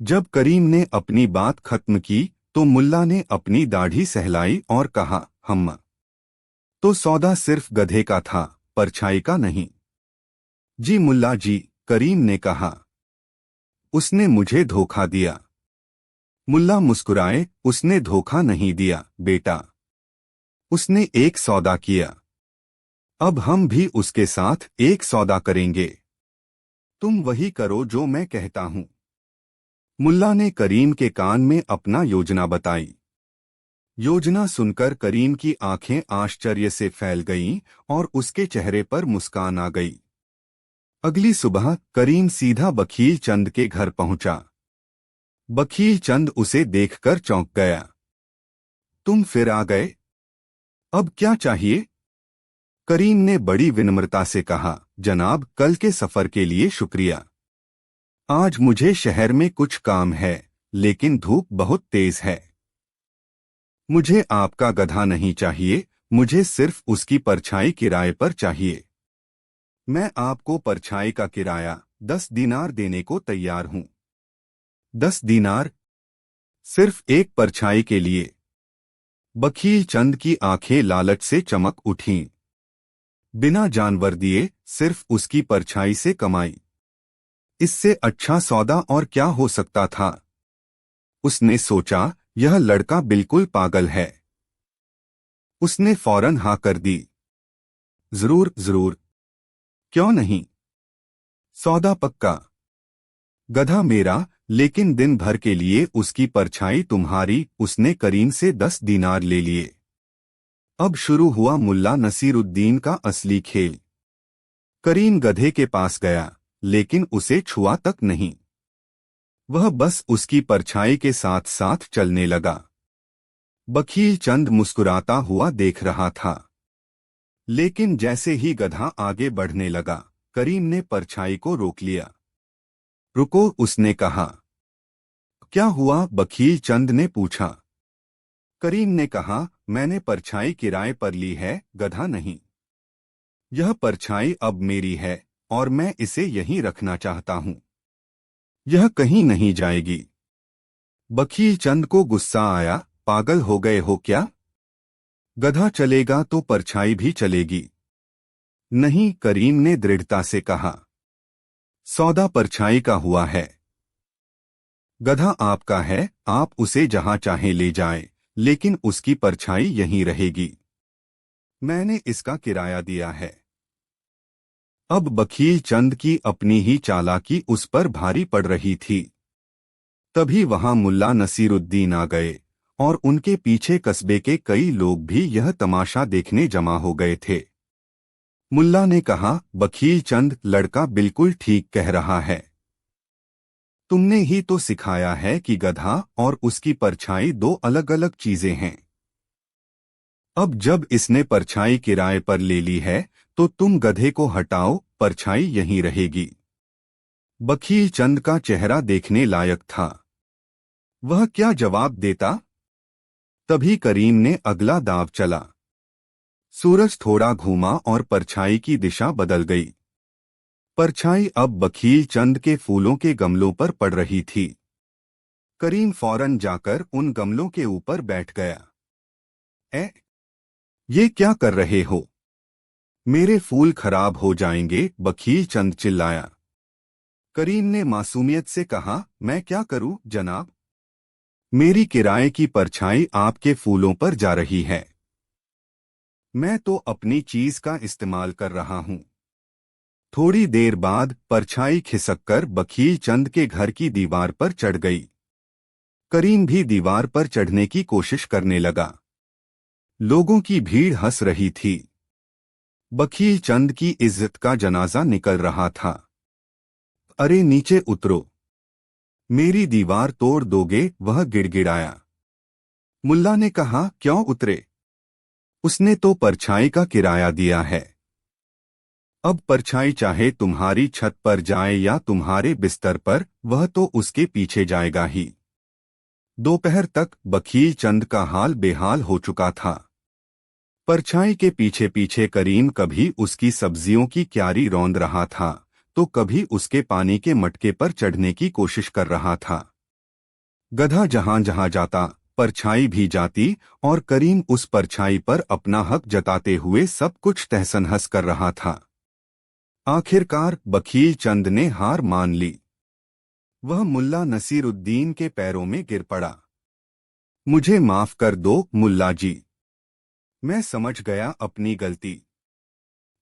जब करीम ने अपनी बात खत्म की तो मुल्ला ने अपनी दाढ़ी सहलाई और कहा, हम तो सौदा सिर्फ गधे का था, परछाई का नहीं। जी मुल्ला जी, करीम ने कहा, उसने मुझे धोखा दिया। मुल्ला मुस्कुराए, उसने धोखा नहीं दिया बेटा, उसने एक सौदा किया। अब हम भी उसके साथ एक सौदा करेंगे। तुम वही करो जो मैं कहता हूं। मुल्ला ने करीम के कान में अपना योजना बताई। योजना सुनकर करीम की आंखें आश्चर्य से फैल गईं और उसके चेहरे पर मुस्कान आ गई। अगली सुबह करीम सीधा बखील चंद के घर पहुंचा। बखील चंद उसे देखकर चौंक गया। तुम फिर आ गए? अब क्या चाहिए? करीम ने बड़ी विनम्रता से कहा, जनाब, कल के सफर के लिए शुक्रिया। आज मुझे शहर में कुछ काम है, लेकिन धूप बहुत तेज है। मुझे आपका गधा नहीं चाहिए, मुझे सिर्फ उसकी परछाई किराए पर चाहिए। मैं आपको परछाई का किराया 10 दीनार देने को तैयार हूं। 10 दीनार? सिर्फ एक परछाई के लिए? बखील चंद की आंखें लालच से चमक उठीं। बिना जानवर दिए सिर्फ उसकी परछाई से कमाई। इससे अच्छा सौदा और क्या हो सकता था? उसने सोचा, यह लड़का बिल्कुल पागल है। उसने फौरन हाँ कर दी। जरूर जरूर, क्यों नहीं, सौदा पक्का। गधा मेरा, लेकिन दिन भर के लिए उसकी परछाई तुम्हारी। उसने करीम से 10 दीनार ले लिए। अब शुरू हुआ मुल्ला नसीरुद्दीन का असली खेल। करीम गधे के पास गया, लेकिन उसे छुआ तक नहीं। वह बस उसकी परछाई के साथ साथ चलने लगा। बखील चंद मुस्कुराता हुआ देख रहा था। लेकिन जैसे ही गधा आगे बढ़ने लगा, करीम ने परछाई को रोक लिया। रुको, उसने कहा। क्या हुआ? बखील चंद ने पूछा। करीम ने कहा, मैंने परछाई किराए पर ली है, गधा नहीं। यह परछाई अब मेरी है और मैं इसे यहीं रखना चाहता हूं। यह कहीं नहीं जाएगी। बखील चंद को गुस्सा आया। पागल हो गए हो क्या? गधा चलेगा तो परछाई भी चलेगी। नहीं, करीम ने दृढ़ता से कहा। सौदा परछाई का हुआ है। गधा आपका है, आप उसे जहां चाहें ले जाएं, लेकिन उसकी परछाई यहीं रहेगी। मैंने इसका किराया दिया है। अब बखील चंद की अपनी ही चालाकी उस पर भारी पड़ रही थी। तभी वहां मुल्ला नसीरुद्दीन आ गए और उनके पीछे कस्बे के कई लोग भी यह तमाशा देखने जमा हो गए थे। मुल्ला ने कहा, बखील चंद, लड़का बिल्कुल ठीक कह रहा है। तुमने ही तो सिखाया है कि गधा और उसकी परछाई दो अलग अलग चीजें हैं। अब जब इसने परछाई किराए पर ले ली है तो तुम गधे को हटाओ, परछाई यहीं रहेगी। बखील चंद का चेहरा देखने लायक था। वह क्या जवाब देता? तभी करीम ने अगला दांव चला। सूरज थोड़ा घूमा और परछाई की दिशा बदल गई। परछाई अब बखील चंद के फूलों के गमलों पर पड़ रही थी। करीम फौरन जाकर उन गमलों के ऊपर बैठ गया। ये क्या कर रहे हो? मेरे फूल खराब हो जाएंगे, बखील चंद चिल्लाया। करीम ने मासूमियत से कहा, मैं क्या करूं जनाब? मेरी किराए की परछाई आपके फूलों पर जा रही है। मैं तो अपनी चीज का इस्तेमाल कर रहा हूं। थोड़ी देर बाद परछाई खिसककर बखील चंद के घर की दीवार पर चढ़ गई। करीम भी दीवार पर चढ़ने की कोशिश करने लगा। लोगों की भीड़ हंस रही थी। बखील चंद की इज्जत का जनाजा निकल रहा था। अरे नीचे उतरो, मेरी दीवार तोड़ दोगे, वह गिड़गिड़ाया। मुल्ला ने कहा, क्यों उतरे? उसने तो परछाई का किराया दिया है। अब परछाई चाहे तुम्हारी छत पर जाए या तुम्हारे बिस्तर पर, वह तो उसके पीछे जाएगा ही। दोपहर तक बखील चंद का हाल बेहाल हो चुका था। परछाई के पीछे पीछे करीम कभी उसकी सब्जियों की क्यारी रौंद रहा था, तो कभी उसके पानी के मटके पर चढ़ने की कोशिश कर रहा था। गधा जहां जहां जाता, परछाई भी जाती, और करीम उस परछाई पर अपना हक जताते हुए सब कुछ तहस-नहस कर रहा था। आखिरकार बखील चंद ने हार मान ली। वह मुल्ला नसीरुद्दीन के पैरों में गिर पड़ा। मुझे माफ कर दो मुल्ला जी, मैं समझ गया अपनी गलती।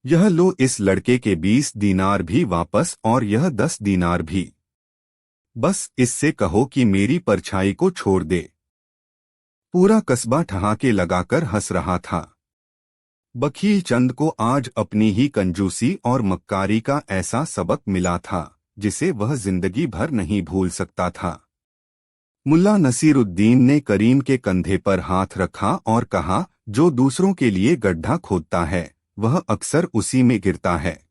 यह लो इस लड़के के 20 दीनार भी वापस, और यह 10 दीनार भी। बस इससे कहो कि मेरी परछाई को छोड़ दे। पूरा कस्बा ठहाके लगाकर हंस रहा था। बखील चंद को आज अपनी ही कंजूसी और मक्कारी का ऐसा सबक मिला था जिसे वह जिंदगी भर नहीं भूल सकता था। मुल्ला नसीरुद्दीन ने करीम के कंधे पर हाथ रखा और कहा, जो दूसरों के लिए गड्ढा खोदता है वह अक्सर उसी में गिरता है।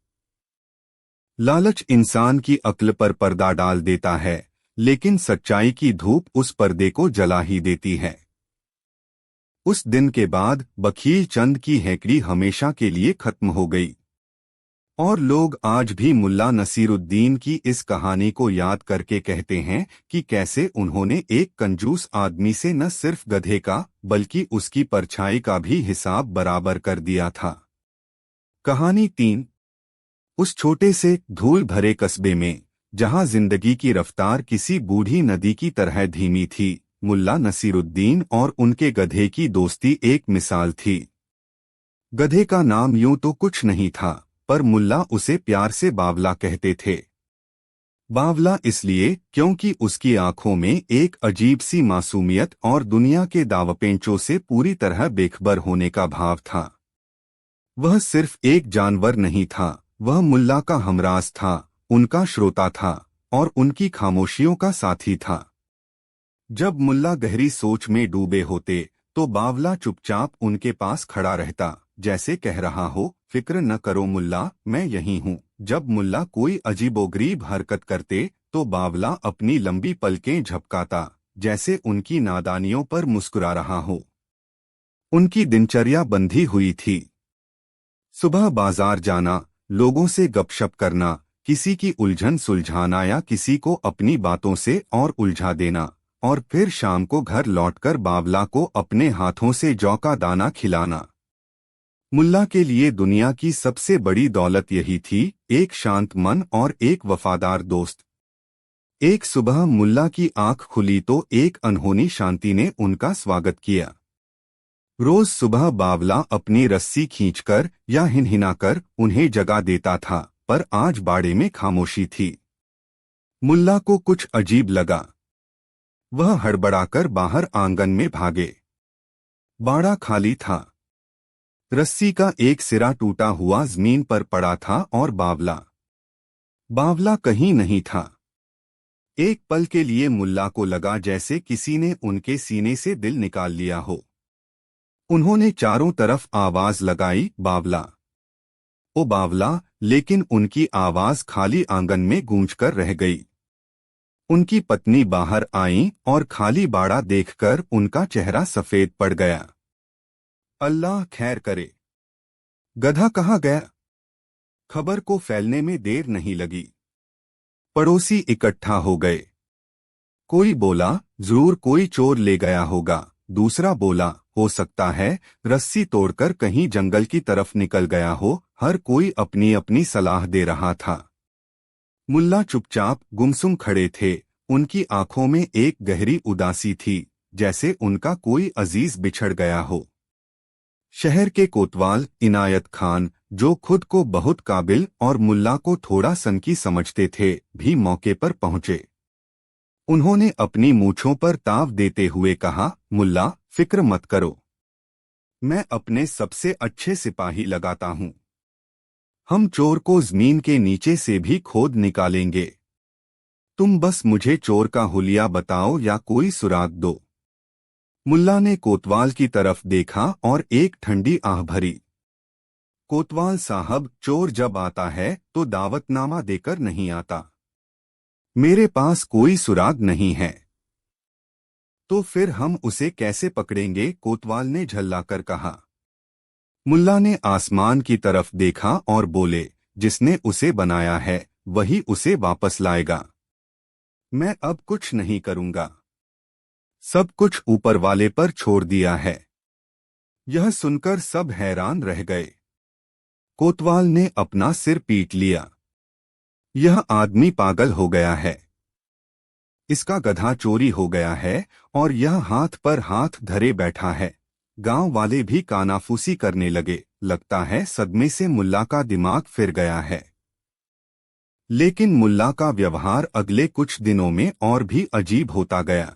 लालच इंसान की अक्ल पर पर्दा डाल देता है, लेकिन सच्चाई की धूप उस पर्दे को जला ही देती है। उस दिन के बाद बखील चंद की हैकड़ी हमेशा के लिए खत्म हो गई, और लोग आज भी मुल्ला नसीरुद्दीन की इस कहानी को याद करके कहते हैं कि कैसे उन्होंने एक कंजूस आदमी से न सिर्फ गधे का बल्कि उसकी परछाई का भी हिसाब बराबर कर दिया था। कहानी 3। उस छोटे से धूल भरे कस्बे में, जहां जिंदगी की रफ्तार किसी बूढ़ी नदी की तरह धीमी थी, मुल्ला नसीरुद्दीन और उनके गधे की दोस्ती एक मिसाल थी। गधे का नाम यूं तो कुछ नहीं था, पर मुल्ला उसे प्यार से बावला कहते थे। बावला इसलिए क्योंकि उसकी आंखों में एक अजीब सी मासूमियत और दुनिया के दावपेंचों से पूरी तरह बेखबर होने का भाव था। वह सिर्फ एक जानवर नहीं था, वह मुल्ला का हमराज था, उनका श्रोता था, और उनकी खामोशियों का साथी था। जब मुल्ला गहरी सोच में डूबे होते तो बावला चुपचाप उनके पास खड़ा रहता, जैसे कह रहा हो, फिक्र न करो मुल्ला, मैं यहीं हूँ। जब मुल्ला कोई अजीबोगरीब हरकत करते तो बावला अपनी लंबी पलकें झपकाता, जैसे उनकी नादानियों पर मुस्कुरा रहा हो। उनकी दिनचर्या बंधी हुई थी। सुबह बाजार जाना, लोगों से गपशप करना, किसी की उलझन सुलझाना या किसी को अपनी बातों से और उलझा देना, और फिर शाम को घर लौटकर बावला को अपने हाथों से जौ का दाना खिलाना। मुल्ला के लिए दुनिया की सबसे बड़ी दौलत यही थी, एक शांत मन और एक वफादार दोस्त। एक सुबह मुल्ला की आंख खुली तो एक अनहोनी शांति ने उनका स्वागत किया। रोज सुबह बावला अपनी रस्सी खींचकर या हिनहिनाकर उन्हें जगा देता था, पर आज बाड़े में खामोशी थी। मुल्ला को कुछ अजीब लगा। वह हड़बड़ाकर बाहर आंगन में भागे। बाड़ा खाली था। रस्सी का एक सिरा टूटा हुआ जमीन पर पड़ा था और बावला कहीं नहीं था। एक पल के लिए मुल्ला को लगा जैसे किसी ने उनके सीने से दिल निकाल लिया हो। उन्होंने चारों तरफ आवाज लगाई, बावला, ओ बावला, लेकिन उनकी आवाज खाली आंगन में गूंजकर रह गई। उनकी पत्नी बाहर आईं और खाली बाड़ा देखकर उनका चेहरा सफेद पड़ गया। अल्लाह खैर करे, गधा कहाँ गया? खबर को फैलने में देर नहीं लगी। पड़ोसी इकट्ठा हो गए। कोई बोला, जरूर कोई चोर ले गया होगा। दूसरा बोला, हो सकता है रस्सी तोड़कर कहीं जंगल की तरफ निकल गया हो। हर कोई अपनी अपनी सलाह दे रहा था। मुल्ला चुपचाप गुमसुम खड़े थे। उनकी आंखों में एक गहरी उदासी थी, जैसे उनका कोई अजीज बिछड़ गया हो। शहर के कोतवाल इनायत खान, जो खुद को बहुत काबिल और मुल्ला को थोड़ा सनकी समझते थे, भी मौके पर पहुंचे। उन्होंने अपनी मूंछों पर ताव देते हुए कहा, मुल्ला, फिक्र मत करो, मैं अपने सबसे अच्छे सिपाही लगाता हूं। हम चोर को जमीन के नीचे से भी खोद निकालेंगे। तुम बस मुझे चोर का हुलिया बताओ या कोई सुराग दो। मुल्ला ने कोतवाल की तरफ देखा और एक ठंडी आह भरी। कोतवाल साहब, चोर जब आता है तो दावतनामा देकर नहीं आता। मेरे पास कोई सुराग नहीं है। तो फिर हम उसे कैसे पकड़ेंगे? कोतवाल ने झल्लाकर कहा। मुल्ला ने आसमान की तरफ देखा और बोले, जिसने उसे बनाया है वही उसे वापस लाएगा। मैं अब कुछ नहीं करूंगा। सब कुछ ऊपर वाले पर छोड़ दिया है। यह सुनकर सब हैरान रह गए। कोतवाल ने अपना सिर पीट लिया। यह आदमी पागल हो गया है। इसका गधा चोरी हो गया है और यह हाथ पर हाथ धरे बैठा है। गांव वाले भी कानाफूसी करने लगे। लगता है सदमे से मुल्ला का दिमाग फिर गया है। लेकिन मुल्ला का व्यवहार अगले कुछ दिनों में और भी अजीब होता गया।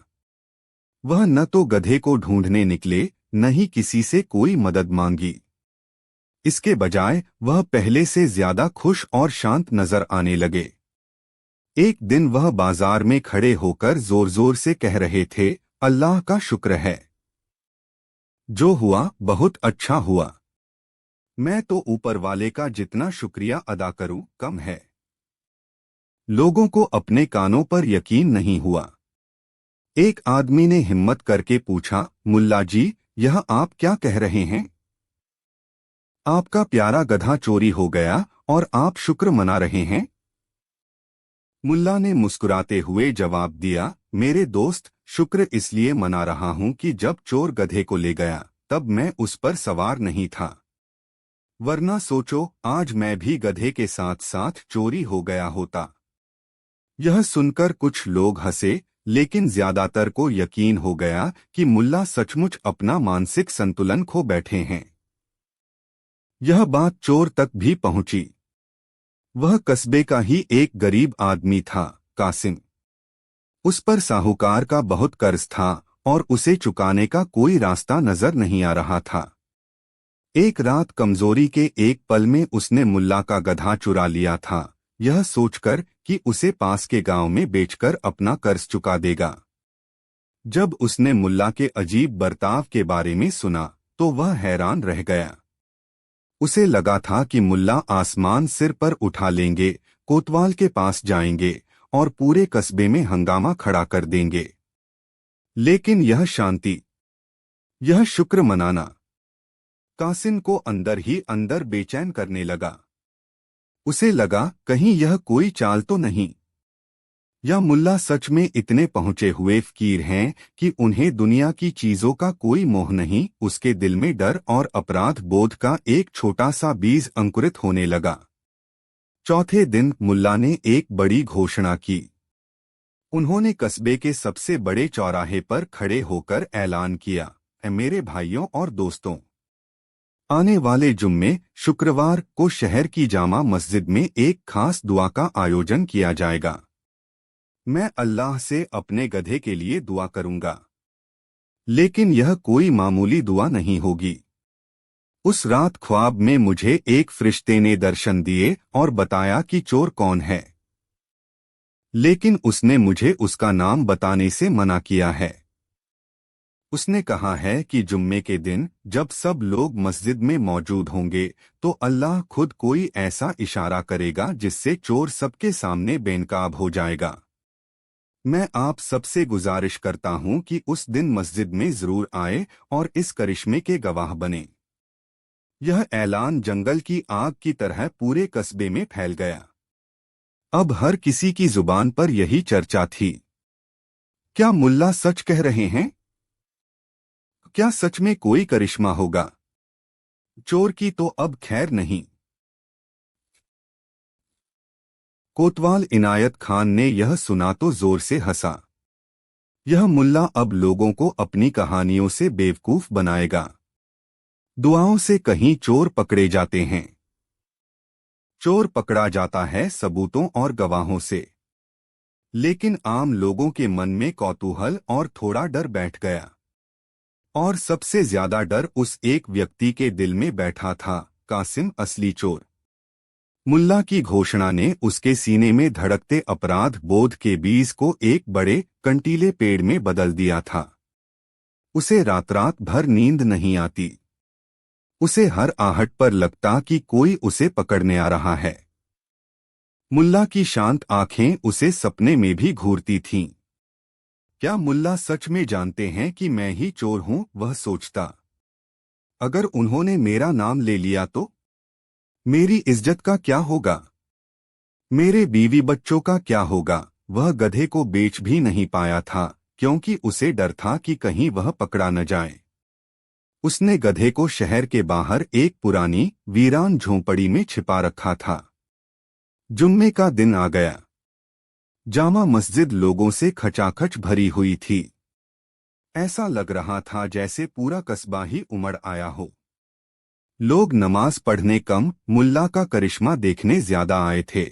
वह न तो गधे को ढूंढने निकले, न ही किसी से कोई मदद मांगी। इसके बजाय वह पहले से ज्यादा खुश और शांत नजर आने लगे। एक दिन वह बाजार में खड़े होकर जोर जोर से कह रहे थे, अल्लाह का शुक्र है, जो हुआ बहुत अच्छा हुआ। मैं तो ऊपर वाले का जितना शुक्रिया अदा करूं कम है। लोगों को अपने कानों पर यकीन नहीं हुआ। एक आदमी ने हिम्मत करके पूछा, मुल्ला जी, यह आप क्या कह रहे हैं? आपका प्यारा गधा चोरी हो गया और आप शुक्र मना रहे हैं? मुल्ला ने मुस्कुराते हुए जवाब दिया, मेरे दोस्त, शुक्र इसलिए मना रहा हूं कि जब चोर गधे को ले गया तब मैं उस पर सवार नहीं था। वरना सोचो, आज मैं भी गधे के साथ साथ चोरी हो गया होता। यह सुनकर कुछ लोग हंसे, लेकिन ज्यादातर को यकीन हो गया कि मुल्ला सचमुच अपना मानसिक संतुलन खो बैठे हैं। यह बात चोर तक भी पहुंची। वह कस्बे का ही एक गरीब आदमी था, कासिम। उस पर साहूकार का बहुत कर्ज था और उसे चुकाने का कोई रास्ता नजर नहीं आ रहा था। एक रात कमजोरी के एक पल में उसने मुल्ला का गधा चुरा लिया था, यह सोचकर कि उसे पास के गांव में बेचकर अपना कर्ज चुका देगा। जब उसने मुल्ला के अजीब बर्ताव के बारे में सुना तो वह हैरान रह गया। उसे लगा था कि मुल्ला आसमान सिर पर उठा लेंगे, कोतवाल के पास जाएंगे और पूरे कस्बे में हंगामा खड़ा कर देंगे। लेकिन यह शांति, यह शुक्र मनाना कासिम को अंदर ही अंदर बेचैन करने लगा। उसे लगा कहीं यह कोई चाल तो नहीं, या मुल्ला सच में इतने पहुंचे हुए फकीर हैं कि उन्हें दुनिया की चीजों का कोई मोह नहीं। उसके दिल में डर और अपराध बोध का एक छोटा सा बीज अंकुरित होने लगा। चौथे दिन मुल्ला ने एक बड़ी घोषणा की। उन्होंने कस्बे के सबसे बड़े चौराहे पर खड़े होकर ऐलान किया, मेरे भाइयों और दोस्तों, आने वाले जुम्मे शुक्रवार को शहर की जामा मस्जिद में एक खास दुआ का आयोजन किया जाएगा। मैं अल्लाह से अपने गधे के लिए दुआ करूंगा, लेकिन यह कोई मामूली दुआ नहीं होगी। उस रात ख्वाब में मुझे एक फरिश्ते ने दर्शन दिए और बताया कि चोर कौन है, लेकिन उसने मुझे उसका नाम बताने से मना किया है। उसने कहा है कि जुम्मे के दिन जब सब लोग मस्जिद में मौजूद होंगे तो अल्लाह खुद कोई ऐसा इशारा करेगा जिससे चोर सबके सामने बेनकाब हो जाएगा। मैं आप सबसे गुजारिश करता हूं कि उस दिन मस्जिद में जरूर आए और इस करिश्मे के गवाह बने। यह ऐलान जंगल की आग की तरह पूरे कस्बे में फैल गया। अब हर किसी की जुबान पर यही चर्चा थी, क्या मुल्ला सच कह रहे हैं? क्या सच में कोई करिश्मा होगा? चोर की तो अब खैर नहीं। कोतवाल इनायत खान ने यह सुना तो जोर से हंसा। यह मुल्ला अब लोगों को अपनी कहानियों से बेवकूफ बनाएगा। दुआओं से कहीं चोर पकड़े जाते हैं। चोर पकड़ा जाता है सबूतों और गवाहों से। लेकिन आम लोगों के मन में कौतूहल और थोड़ा डर बैठ गया। और सबसे ज्यादा डर उस एक व्यक्ति के दिल में बैठा था, कासिम असली चोर। मुल्ला की घोषणा ने उसके सीने में धड़कते अपराध बोध के बीज को एक बड़े कंटीले पेड़ में बदल दिया था। उसे रात रात भर नींद नहीं आती। उसे हर आहट पर लगता कि कोई उसे पकड़ने आ रहा है। मुल्ला की शांत आंखें उसे सपने में भी घूरती थीं। क्या मुल्ला सच में जानते हैं कि मैं ही चोर हूं? वह सोचता। अगर उन्होंने मेरा नाम ले लिया तो मेरी इज्जत का क्या होगा? मेरे बीवी बच्चों का क्या होगा? वह गधे को बेच भी नहीं पाया था, क्योंकि उसे डर था कि कहीं वह पकड़ा न जाए। उसने गधे को शहर के बाहर एक पुरानी वीरान झोंपड़ी में छिपा रखा था। जुम्मे का दिन आ गया। जामा मस्जिद लोगों से खचाखच भरी हुई थी। ऐसा लग रहा था जैसे पूरा कस्बा ही उमड़ आया हो। लोग नमाज पढ़ने कम, मुल्ला का करिश्मा देखने ज्यादा आए थे।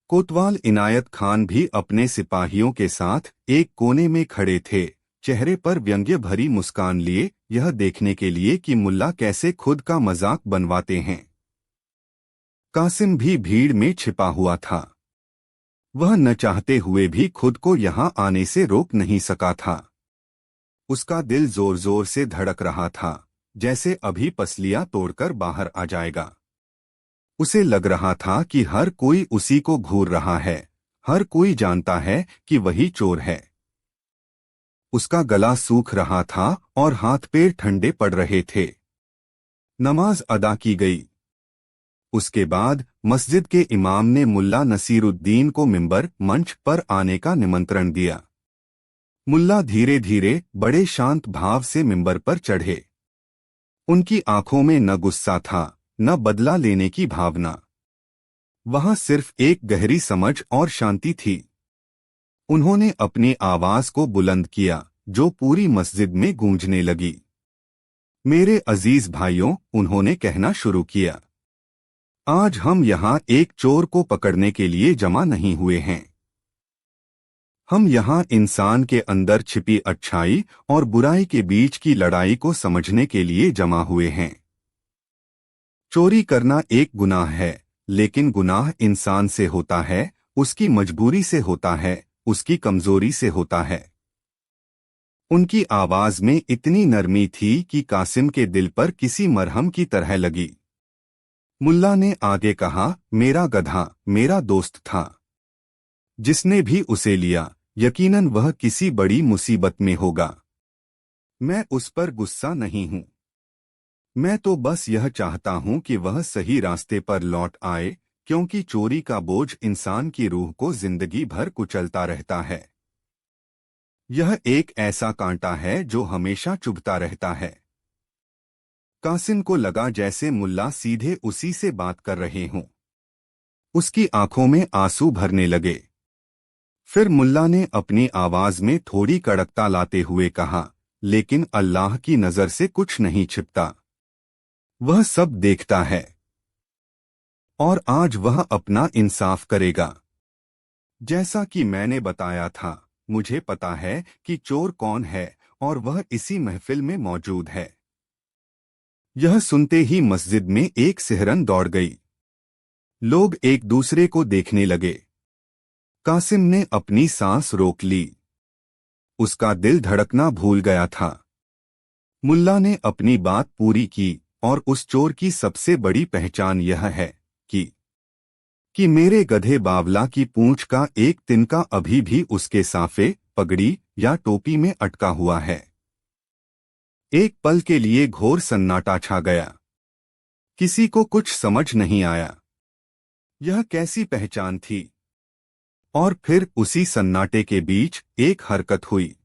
कोतवाल इनायत खान भी अपने सिपाहियों के साथ एक कोने में खड़े थे, चेहरे पर व्यंग्य भरी मुस्कान लिए, यह देखने के लिए कि मुल्ला कैसे खुद का मजाक बनवाते हैं। कासिम भी भीड़ में छिपा हुआ था। वह न चाहते हुए भी खुद को यहां आने से रोक नहीं सका था। उसका दिल जोर जोर से धड़क रहा था, जैसे अभी पसलियां तोड़कर बाहर आ जाएगा। उसे लग रहा था कि हर कोई उसी को घूर रहा है, हर कोई जानता है कि वही चोर है। उसका गला सूख रहा था और हाथ पैर ठंडे पड़ रहे थे। नमाज अदा की गई। उसके बाद मस्जिद के इमाम ने मुल्ला नसीरुद्दीन को मिंबर मंच पर आने का निमंत्रण दिया। मुल्ला धीरे धीरे बड़े शांत भाव से मिंबर पर चढ़े। उनकी आंखों में न गुस्सा था, न बदला लेने की भावना। वहां सिर्फ एक गहरी समझ और शांति थी। उन्होंने अपनी आवाज को बुलंद किया, जो पूरी मस्जिद में गूंजने लगी। मेरे अजीज भाइयों, उन्होंने कहना शुरू किया, आज हम यहाँ एक चोर को पकड़ने के लिए जमा नहीं हुए हैं। हम यहाँ इंसान के अंदर छिपी अच्छाई और बुराई के बीच की लड़ाई को समझने के लिए जमा हुए हैं। चोरी करना एक गुनाह है, लेकिन गुनाह इंसान से होता है, उसकी मजबूरी से होता है, उसकी कमजोरी से होता है। उनकी आवाज में इतनी नरमी थी कि कासिम के दिल पर किसी मरहम की तरह लगी। मुल्ला ने आगे कहा, मेरा गधा मेरा दोस्त था। जिसने भी उसे लिया, यकीनन वह किसी बड़ी मुसीबत में होगा। मैं उस पर गुस्सा नहीं हूं। मैं तो बस यह चाहता हूं कि वह सही रास्ते पर लौट आए, क्योंकि चोरी का बोझ इंसान की रूह को जिंदगी भर कुचलता रहता है। यह एक ऐसा कांटा है जो हमेशा चुभता रहता है। कासिम को लगा जैसे मुल्ला सीधे उसी से बात कर रहे हों। उसकी आंखों में आंसू भरने लगे। फिर मुल्ला ने अपनी आवाज में थोड़ी कड़कता लाते हुए कहा, लेकिन अल्लाह की नजर से कुछ नहीं छिपता। वह सब देखता है, और आज वह अपना इंसाफ करेगा। जैसा कि मैंने बताया था, मुझे पता है कि चोर कौन है, और वह इसी महफिल में मौजूद है। यह सुनते ही मस्जिद में एक सिहरन दौड़ गई। लोग एक दूसरे को देखने लगे। कासिम ने अपनी सांस रोक ली। उसका दिल धड़कना भूल गया था। मुल्ला ने अपनी बात पूरी की, और उस चोर की सबसे बड़ी पहचान यह है कि मेरे गधे बावला की पूंछ का एक तिनका अभी भी उसके साफे, पगड़ी या टोपी में अटका हुआ है। एक पल के लिए घोर सन्नाटा छा गया। किसी को कुछ समझ नहीं आया। यह कैसी पहचान थी? और फिर उसी सन्नाटे के बीच एक हरकत हुई।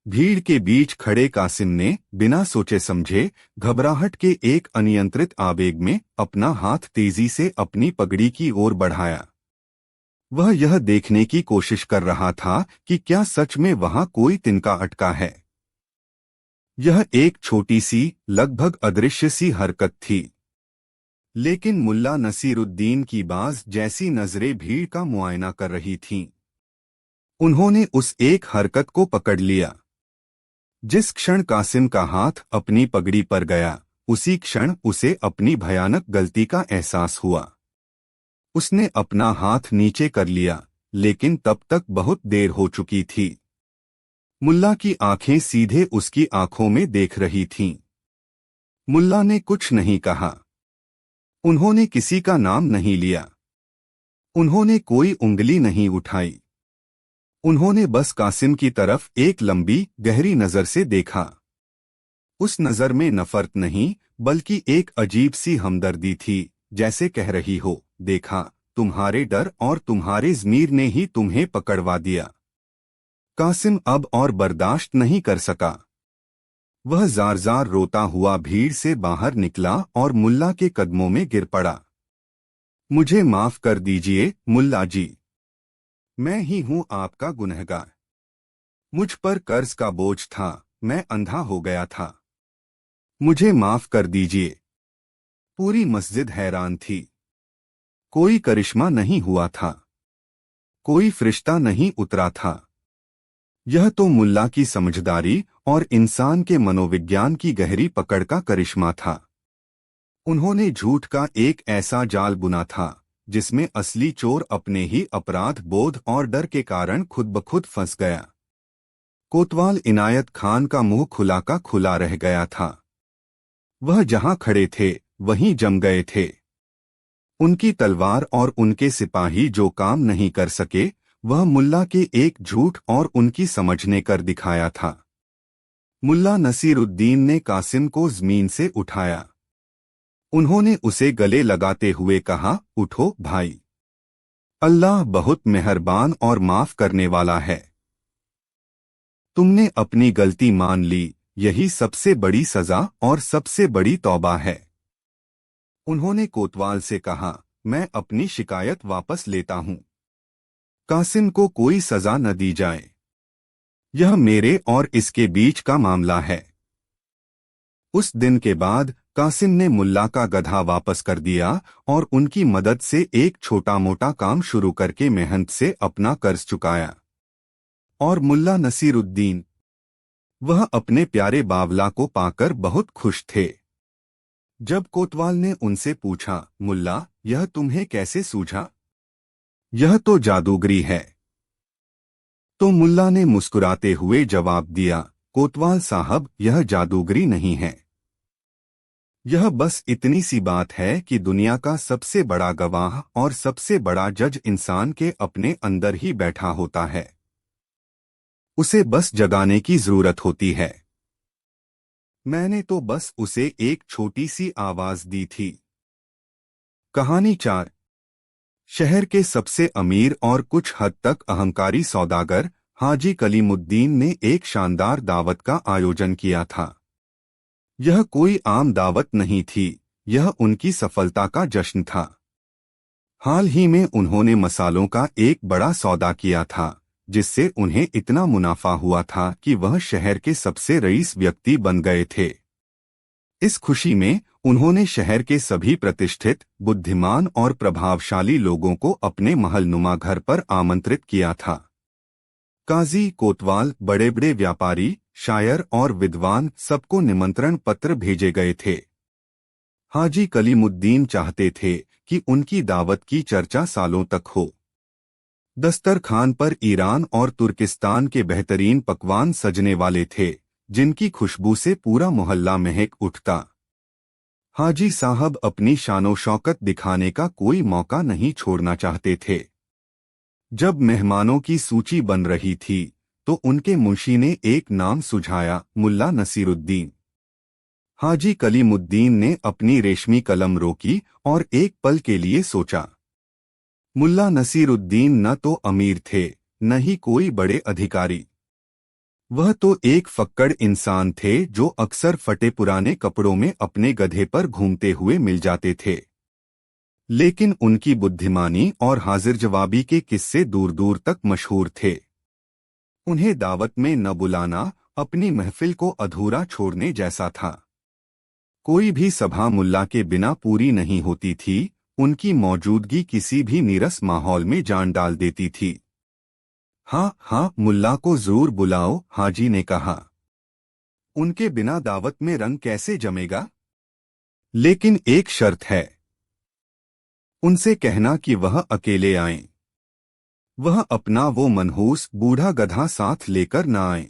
भीड़ के बीच खड़े कासिम ने बिना सोचे समझे, घबराहट के एक अनियंत्रित आवेग में अपना हाथ तेजी से अपनी पगड़ी की ओर बढ़ाया। वह यह देखने की कोशिश कर रहा था कि क्या सच में वहां कोई तिनका अटका है। यह एक छोटी सी, लगभग अदृश्य सी हरकत थी, लेकिन मुल्ला नसीरुद्दीन की बाज जैसी नजरें भीड़ का मुआयना कर रही थीं। उन्होंने उस एक हरकत को पकड़ लिया। जिस क्षण कासिम का हाथ अपनी पगड़ी पर गया, उसी क्षण उसे अपनी भयानक गलती का एहसास हुआ। उसने अपना हाथ नीचे कर लिया, लेकिन तब तक बहुत देर हो चुकी थी। मुल्ला की आंखें सीधे उसकी आंखों में देख रही थीं। मुल्ला ने कुछ नहीं कहा। उन्होंने किसी का नाम नहीं लिया। उन्होंने कोई उंगली नहीं उठाई। उन्होंने बस कासिम की तरफ एक लंबी गहरी नजर से देखा। उस नजर में नफरत नहीं, बल्कि एक अजीब सी हमदर्दी थी, जैसे कह रही हो, देखा, तुम्हारे डर और तुम्हारे ज़मीर ने ही तुम्हें पकड़वा दिया। कासिम अब और बर्दाश्त नहीं कर सका। वह जार-जार रोता हुआ भीड़ से बाहर निकला और मुल्ला के कदमों में गिर पड़ा। मुझे माफ कर दीजिए मुल्ला जी। मैं ही हूं आपका गुनहगार। मुझ पर कर्ज का बोझ था, मैं अंधा हो गया था। मुझे माफ कर दीजिए। पूरी मस्जिद हैरान थी। कोई करिश्मा नहीं हुआ था। कोई फरिश्ता नहीं उतरा था। यह तो मुल्ला की समझदारी और इंसान के मनोविज्ञान की गहरी पकड़ का करिश्मा था। उन्होंने झूठ का एक ऐसा जाल बुना था, जिसमें असली चोर अपने ही अपराध बोध और डर के कारण खुद ब खुद फंस गया। कोतवाल इनायत खान का मुंह खुला का खुला रह गया था। वह जहां खड़े थे, वहीं जम गए थे। उनकी तलवार और उनके सिपाही जो काम नहीं कर सके, वह मुल्ला के एक झूठ और उनकी समझ ने कर दिखाया था। मुल्ला नसीरुद्दीन ने कासिम को जमीन से उठाया। उन्होंने उसे गले लगाते हुए कहा, उठो भाई। अल्लाह बहुत मेहरबान और माफ करने वाला है। तुमने अपनी गलती मान ली, यही सबसे बड़ी सजा और सबसे बड़ी तौबा है। उन्होंने कोतवाल से कहा, मैं अपनी शिकायत वापस लेता हूं। कासिम को कोई सजा न दी जाए। यह मेरे और इसके बीच का मामला है। उस दिन के बाद कासिम ने मुल्ला का गधा वापस कर दिया और उनकी मदद से एक छोटा मोटा काम शुरू करके मेहनत से अपना कर्ज चुकाया। और मुल्ला नसीरुद्दीन, वह अपने प्यारे बावला को पाकर बहुत खुश थे। जब कोतवाल ने उनसे पूछा, मुल्ला, यह तुम्हें कैसे सूझा? यह तो जादूगरी है। तो मुल्ला ने मुस्कुराते हुए जवाब दिया, कोतवाल साहब, यह जादूगरी नहीं है। यह बस इतनी सी बात है कि दुनिया का सबसे बड़ा गवाह और सबसे बड़ा जज इंसान के अपने अंदर ही बैठा होता है। उसे बस जगाने की जरूरत होती है। मैंने तो बस उसे एक छोटी सी आवाज दी थी। कहानी 4। शहर के सबसे अमीर और कुछ हद तक अहंकारी सौदागर हाजी कलीमुद्दीन ने एक शानदार दावत का आयोजन किया था। यह कोई आम दावत नहीं थी, यह उनकी सफलता का जश्न था। हाल ही में उन्होंने मसालों का एक बड़ा सौदा किया था, जिससे उन्हें इतना मुनाफा हुआ था कि वह शहर के सबसे रईस व्यक्ति बन गए थे। इस खुशी में उन्होंने शहर के सभी प्रतिष्ठित, बुद्धिमान और प्रभावशाली लोगों को अपने महलनुमा घर पर आमंत्रित किया था। काजी, कोतवाल, बड़े बड़े व्यापारी, शायर और विद्वान सबको निमंत्रण पत्र भेजे गए थे। हाजी कलीमुद्दीन चाहते थे कि उनकी दावत की चर्चा सालों तक हो। दस्तरखान पर ईरान और तुर्किस्तान के बेहतरीन पकवान सजने वाले थे, जिनकी खुशबू से पूरा मोहल्ला महक उठता। हाजी साहब अपनी शानो शौकत दिखाने का कोई मौका नहीं छोड़ना चाहते थे। जब मेहमानों की सूची बन रही थी, तो उनके मुंशी ने एक नाम सुझाया, मुल्ला नसीरुद्दीन। हाजी कलीमुद्दीन ने अपनी रेशमी कलम रोकी और एक पल के लिए सोचा। मुल्ला नसीरुद्दीन न तो अमीर थे, न ही कोई बड़े अधिकारी। वह तो एक फक्कड़ इंसान थे जो अक्सर फटे पुराने कपड़ों में अपने गधे पर घूमते हुए मिल जाते थे। लेकिन उनकी बुद्धिमानी और हाजिर जवाबी के किस्से दूर दूर तक मशहूर थे। उन्हें दावत में न बुलाना अपनी महफिल को अधूरा छोड़ने जैसा था। कोई भी सभा मुल्ला के बिना पूरी नहीं होती थी, उनकी मौजूदगी किसी भी नीरस माहौल में जान डाल देती थी। हाँ हाँ, मुल्ला को जरूर बुलाओ, हाजी ने कहा। उनके बिना दावत में रंग कैसे जमेगा? लेकिन एक शर्त है। उनसे कहना कि वह अकेले आएं। वह अपना वो मनहूस बूढ़ा गधा साथ लेकर न आए।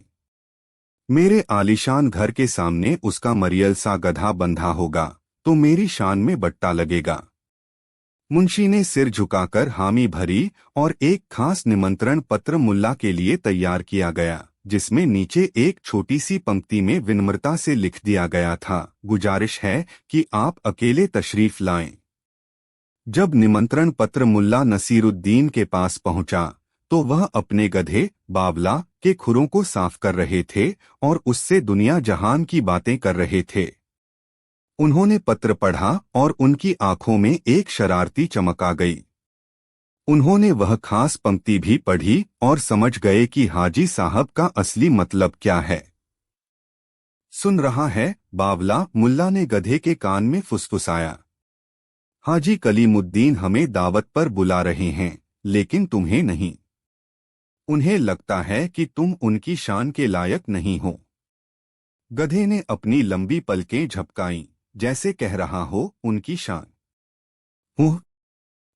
मेरे आलीशान घर के सामने उसका मरियल सा गधा बंधा होगा तो मेरी शान में बट्टा लगेगा। मुंशी ने सिर झुकाकर हामी भरी और एक खास निमंत्रण पत्र मुल्ला के लिए तैयार किया गया, जिसमें नीचे एक छोटी सी पंक्ति में विनम्रता से लिख दिया गया था, गुजारिश है कि आप अकेले तशरीफ लाएं। जब निमंत्रण पत्र मुल्ला नसीरुद्दीन के पास पहुंचा तो वह अपने गधे बावला के खुरों को साफ कर रहे थे और उससे दुनिया जहान की बातें कर रहे थे। उन्होंने पत्र पढ़ा और उनकी आंखों में एक शरारती चमक आ गई। उन्होंने वह खास पंक्ति भी पढ़ी और समझ गए कि हाजी साहब का असली मतलब क्या है। सुन रहा है बावला, मुल्ला ने गधे के कान में फुसफुसाया। हाजी कलीमुद्दीन हमें दावत पर बुला रहे हैं, लेकिन तुम्हें नहीं। उन्हें लगता है कि तुम उनकी शान के लायक नहीं हो। गधे ने अपनी लंबी पलकें झपकाईं, जैसे कह रहा हो उनकी शान।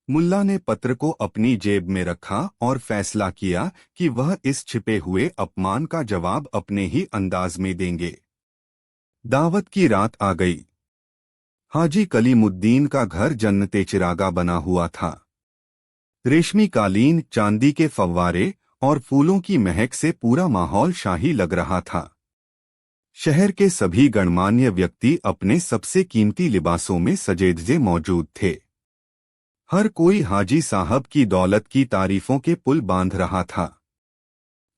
मुल्ला ने पत्र को अपनी जेब में रखा और फैसला किया कि वह इस छिपे हुए अपमान का जवाब अपने ही अंदाज में देंगे। दावत की रात आ गई। हाजी कलीमुद्दीन का घर जन्नते चिरागा बना हुआ था। रेशमी कालीन, चांदी के फव्वारे और फूलों की महक से पूरा माहौल शाही लग रहा था। शहर के सभी गणमान्य व्यक्ति अपने सबसे कीमती लिबासों में सजेधजे मौजूद थे। हर कोई हाजी साहब की दौलत की तारीफों के पुल बांध रहा था।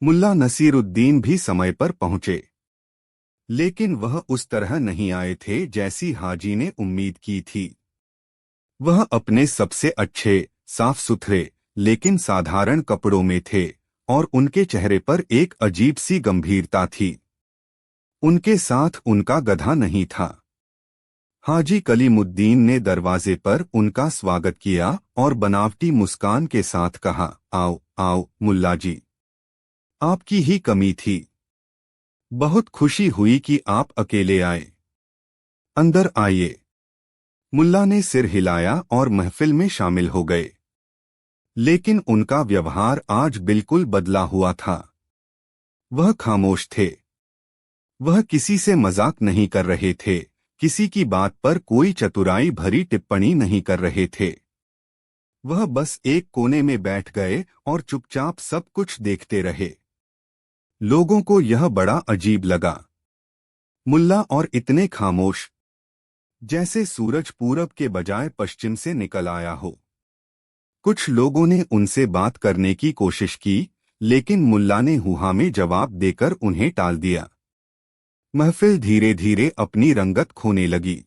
मुल्ला नसीरुद्दीन भी समय पर पहुंचे, लेकिन वह उस तरह नहीं आए थे जैसी हाजी ने उम्मीद की थी। वह अपने सबसे अच्छे, साफ सुथरे लेकिन साधारण कपड़ों में थे और उनके चेहरे पर एक अजीब सी गंभीरता थी। उनके साथ उनका गधा नहीं था। हाजी कलीमुद्दीन ने दरवाजे पर उनका स्वागत किया और बनावटी मुस्कान के साथ कहा, आओ आओ मुल्ला जी, आपकी ही कमी थी। बहुत खुशी हुई कि आप अकेले आए। अंदर आइए। मुल्ला ने सिर हिलाया और महफिल में शामिल हो गए। लेकिन उनका व्यवहार आज बिल्कुल बदला हुआ था। वह खामोश थे। वह किसी से मजाक नहीं कर रहे थे, किसी की बात पर कोई चतुराई भरी टिप्पणी नहीं कर रहे थे। वह बस एक कोने में बैठ गए और चुपचाप सब कुछ देखते रहे। लोगों को यह बड़ा अजीब लगा। मुल्ला और इतने खामोश, जैसे सूरज पूरब के बजाय पश्चिम से निकल आया हो। कुछ लोगों ने उनसे बात करने की कोशिश की, लेकिन मुल्ला ने हुहा में जवाब देकर उन्हें टाल दिया। महफिल धीरे धीरे अपनी रंगत खोने लगी।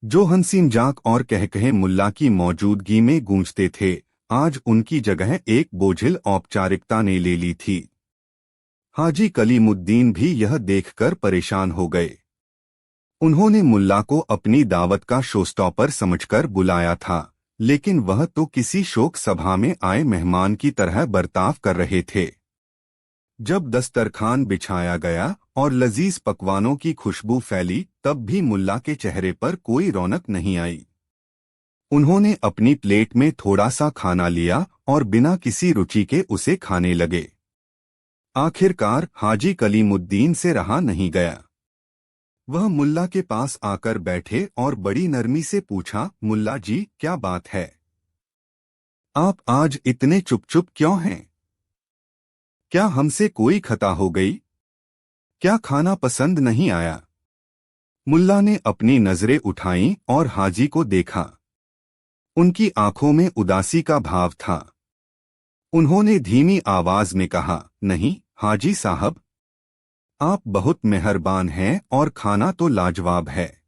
जो हंसी मजाक और कहकहे मुल्ला की मौजूदगी में गूंजते थे, आज उनकी जगह एक बोझिल औपचारिकता ने ले ली थी। हाजी कलीमुद्दीन भी यह देखकर परेशान हो गए। उन्होंने मुल्ला को अपनी दावत का शोस्टॉपर समझकर बुलाया था, लेकिन वह तो किसी शोक सभा में आए मेहमान की तरह बर्ताव कर रहे थे। जब दस्तरखान बिछाया गया और लजीज पकवानों की खुशबू फैली, तब भी मुल्ला के चेहरे पर कोई रौनक नहीं आई। उन्होंने अपनी प्लेट में थोड़ा सा खाना लिया और बिना किसी रुचि के उसे खाने लगे। आखिरकार हाजी कलीमुद्दीन से रहा नहीं गया। वह मुल्ला के पास आकर बैठे और बड़ी नरमी से पूछा, मुल्ला जी, क्या बात है? आप आज इतने चुप चुप क्यों हैं? क्या हमसे कोई खता हो गई? क्या खाना पसंद नहीं आया? मुल्ला ने अपनी नजरें उठाईं और हाजी को देखा। उनकी आंखों में उदासी का भाव था। उन्होंने धीमी आवाज में कहा, नहीं हाजी साहब, आप बहुत मेहरबान हैं और खाना तो लाजवाब है।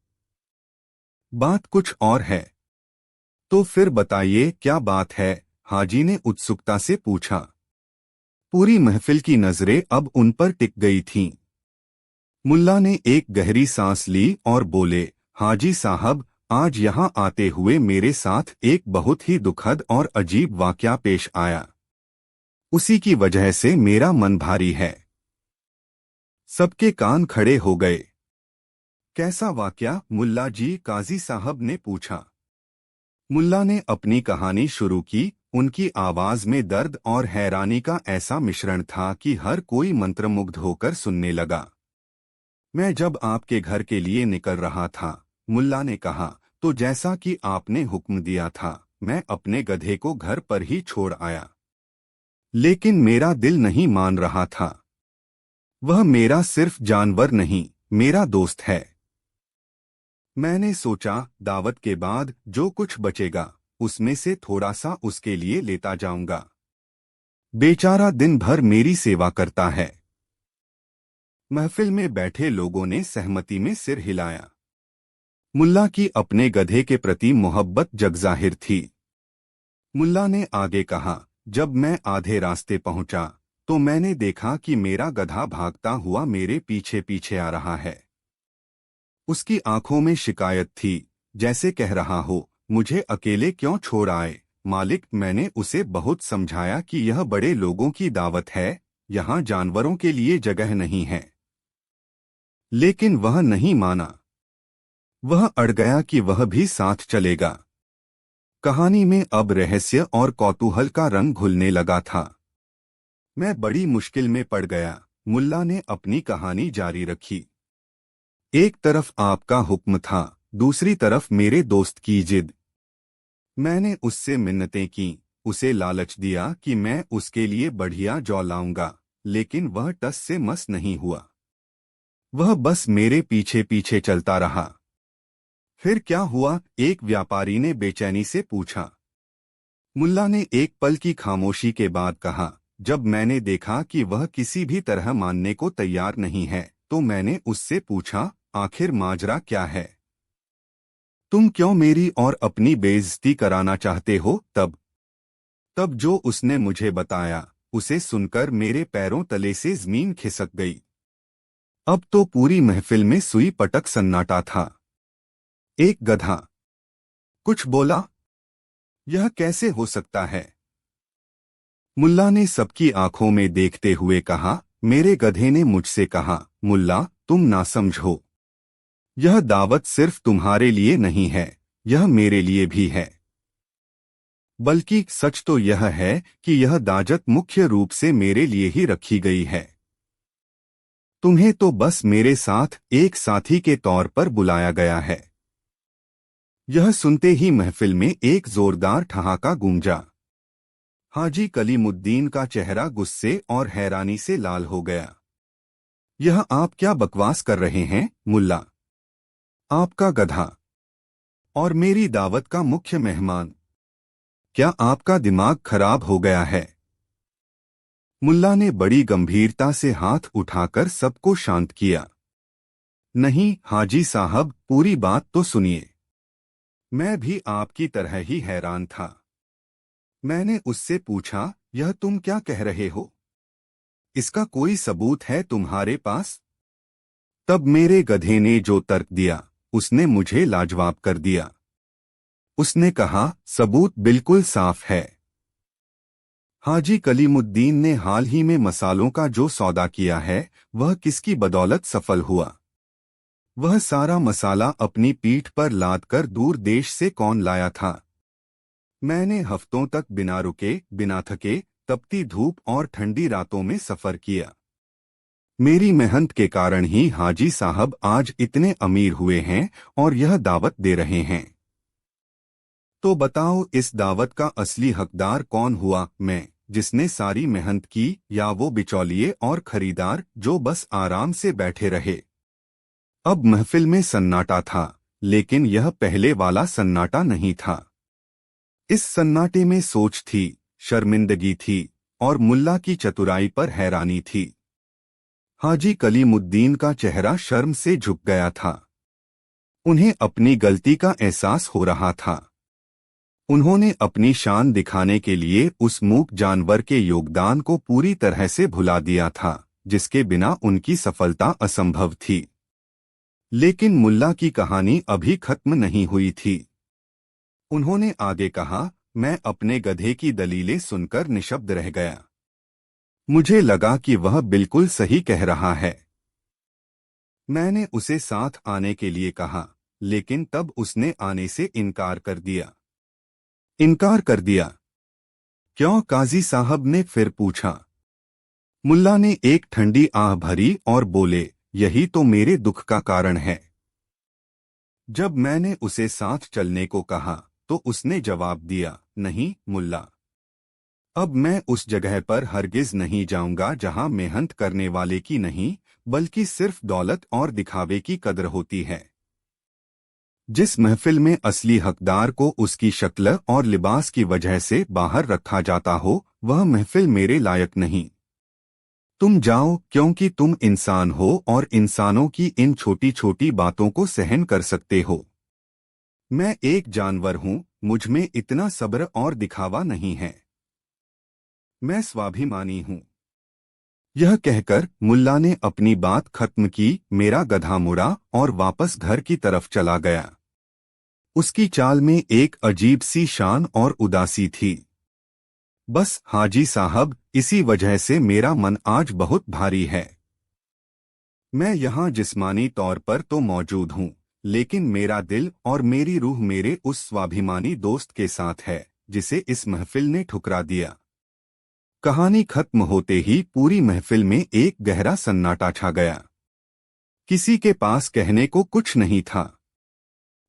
बात कुछ और है। तो फिर बताइए क्या बात है? हाजी ने उत्सुकता से पूछा। पूरी महफिल की नजरें अब उन पर टिक गई थीं। मुल्ला ने एक गहरी सांस ली और बोले, हाजी साहब, आज यहाँ आते हुए मेरे साथ एक बहुत ही दुखद और अजीब वाकया पेश आया। उसी की वजह से मेरा मन भारी है। सबके कान खड़े हो गए। कैसा वाकया मुल्ला जी? काजी साहब ने पूछा। मुल्ला ने अपनी कहानी शुरू की। उनकी आवाज में दर्द और हैरानी का ऐसा मिश्रण था कि हर कोई मंत्रमुग्ध होकर सुनने लगा। मैं जब आपके घर के लिए निकल रहा था, मुल्ला ने कहा, तो जैसा कि आपने हुक्म दिया था, मैं अपने गधे को घर पर ही छोड़ आया। लेकिन मेरा दिल नहीं मान रहा था। वह मेरा सिर्फ जानवर नहीं, मेरा दोस्त है। मैंने सोचा, दावत के बाद जो कुछ बचेगा उसमें से थोड़ा सा उसके लिए लेता जाऊंगा। बेचारा दिन भर मेरी सेवा करता है। महफिल में बैठे लोगों ने सहमति में सिर हिलाया। मुल्ला की अपने गधे के प्रति मोहब्बत जगजाहिर थी। मुल्ला ने आगे कहा, जब मैं आधे रास्ते पहुंचा तो मैंने देखा कि मेरा गधा भागता हुआ मेरे पीछे पीछे आ रहा है। उसकी आंखों में शिकायत थी, जैसे कह रहा हो, मुझे अकेले क्यों छोड़ आए मालिक। मैंने उसे बहुत समझाया कि यह बड़े लोगों की दावत है, यहाँ जानवरों के लिए जगह नहीं है। लेकिन वह नहीं माना। वह अड़ गया कि वह भी साथ चलेगा। कहानी में अब रहस्य और कौतूहल का रंग घुलने लगा था। मैं बड़ी मुश्किल में पड़ गया। मुल्ला ने अपनी कहानी जारी रखी। एक तरफ आपका हुक्म था, दूसरी तरफ मेरे दोस्त की जिद। मैंने उससे मिन्नतें की, उसे लालच दिया कि मैं उसके लिए बढ़िया जौ लाऊंगा, लेकिन वह टस से मस नहीं हुआ। वह बस मेरे पीछे पीछे चलता रहा। फिर क्या हुआ? एक व्यापारी ने बेचैनी से पूछा। मुल्ला ने एक पल की खामोशी के बाद कहा, जब मैंने देखा कि वह किसी भी तरह मानने को तैयार नहीं है, तो मैंने उससे पूछा, आखिर माजरा क्या है? तुम क्यों मेरी और अपनी बेइज्जती कराना चाहते हो? तब जो उसने मुझे बताया, उसे सुनकर मेरे पैरों तले से जमीन खिसक गई। अब तो पूरी महफिल में सुई पटक सन्नाटा था। एक गधा कुछ बोला? यह कैसे हो सकता है? मुल्ला ने सबकी आंखों में देखते हुए कहा। मेरे गधे ने मुझसे कहा, मुल्ला तुम नासमझ हो। यह दावत सिर्फ तुम्हारे लिए नहीं है, यह मेरे लिए भी है। बल्कि सच तो यह है कि यह दावत मुख्य रूप से मेरे लिए ही रखी गई है। तुम्हें तो बस मेरे साथ एक साथी के तौर पर बुलाया गया है। यह सुनते ही महफिल में एक जोरदार ठहाका गूंजा। हाजी कलीमुद्दीन का चेहरा गुस्से और हैरानी से लाल हो गया। यह आप क्या बकवास कर रहे हैं मुल्ला? आपका गधा और मेरी दावत का मुख्य मेहमान। क्या आपका दिमाग खराब हो गया है? मुल्ला ने बड़ी गंभीरता से हाथ उठाकर सबको शांत किया। नहीं हाजी साहब, पूरी बात तो सुनिए। मैं भी आपकी तरह ही हैरान था। मैंने उससे पूछा, यह तुम क्या कह रहे हो? इसका कोई सबूत है तुम्हारे पास? तब मेरे गधे ने जो तर्क दिया, उसने मुझे लाजवाब कर दिया। उसने कहा, सबूत बिल्कुल साफ है। हाजी कलीमुद्दीन ने हाल ही में मसालों का जो सौदा किया है, वह किसकी बदौलत सफल हुआ? वह सारा मसाला अपनी पीठ पर लादकर दूर देश से कौन लाया था? मैंने हफ्तों तक बिना रुके, बिना थके, तपती धूप और ठंडी रातों में सफर किया। मेरी मेहनत के कारण ही हाजी साहब आज इतने अमीर हुए हैं और यह दावत दे रहे हैं। तो बताओ, इस दावत का असली हकदार कौन हुआ? मैं, जिसने सारी मेहनत की, या वो बिचौलिए और खरीदार जो बस आराम से बैठे रहे? अब महफिल में सन्नाटा था, लेकिन यह पहले वाला सन्नाटा नहीं था। इस सन्नाटे में सोच थी, शर्मिंदगी थी और मुल्ला की चतुराई पर हैरानी थी। हाजी कलीमुद्दीन का चेहरा शर्म से झुक गया था। उन्हें अपनी गलती का एहसास हो रहा था। उन्होंने अपनी शान दिखाने के लिए उस मूक जानवर के योगदान को पूरी तरह से भुला दिया था, जिसके बिना उनकी सफलता असंभव थी। लेकिन मुल्ला की कहानी अभी खत्म नहीं हुई थी। उन्होंने आगे कहा, मैं अपने गधे की दलीलें सुनकर निशब्द रह गया। मुझे लगा कि वह बिल्कुल सही कह रहा है। मैंने उसे साथ आने के लिए कहा, लेकिन तब उसने आने से इनकार कर दिया। इनकार कर दिया? क्यों? काजी साहब ने फिर पूछा। मुल्ला ने एक ठंडी आह भरी और बोले, यही तो मेरे दुख का कारण है। जब मैंने उसे साथ चलने को कहा तो उसने जवाब दिया, नहीं मुल्ला, अब मैं उस जगह पर हरगिज नहीं जाऊंगा जहां मेहनत करने वाले की नहीं बल्कि सिर्फ दौलत और दिखावे की कदर होती है। जिस महफिल में असली हकदार को उसकी शक्ल और लिबास की वजह से बाहर रखा जाता हो, वह महफिल मेरे लायक नहीं। तुम जाओ, क्योंकि तुम इंसान हो और इंसानों की इन छोटी छोटी बातों को सहन कर सकते हो। मैं एक जानवर हूँ, मुझ में इतना सब्र और दिखावा नहीं है। मैं स्वाभिमानी हूँ। यह कहकर मुल्ला ने अपनी बात खत्म की। मेरा गधा मुड़ा और वापस घर की तरफ चला गया। उसकी चाल में एक अजीब सी शान और उदासी थी। बस हाजी साहब, इसी वजह से मेरा मन आज बहुत भारी है। मैं यहाँ जिस्मानी तौर पर तो मौजूद हूँ, लेकिन मेरा दिल और मेरी रूह मेरे उस स्वाभिमानी दोस्त के साथ है जिसे इस महफिल ने ठुकरा दिया। कहानी खत्म होते ही पूरी महफिल में एक गहरा सन्नाटा छा गया। किसी के पास कहने को कुछ नहीं था।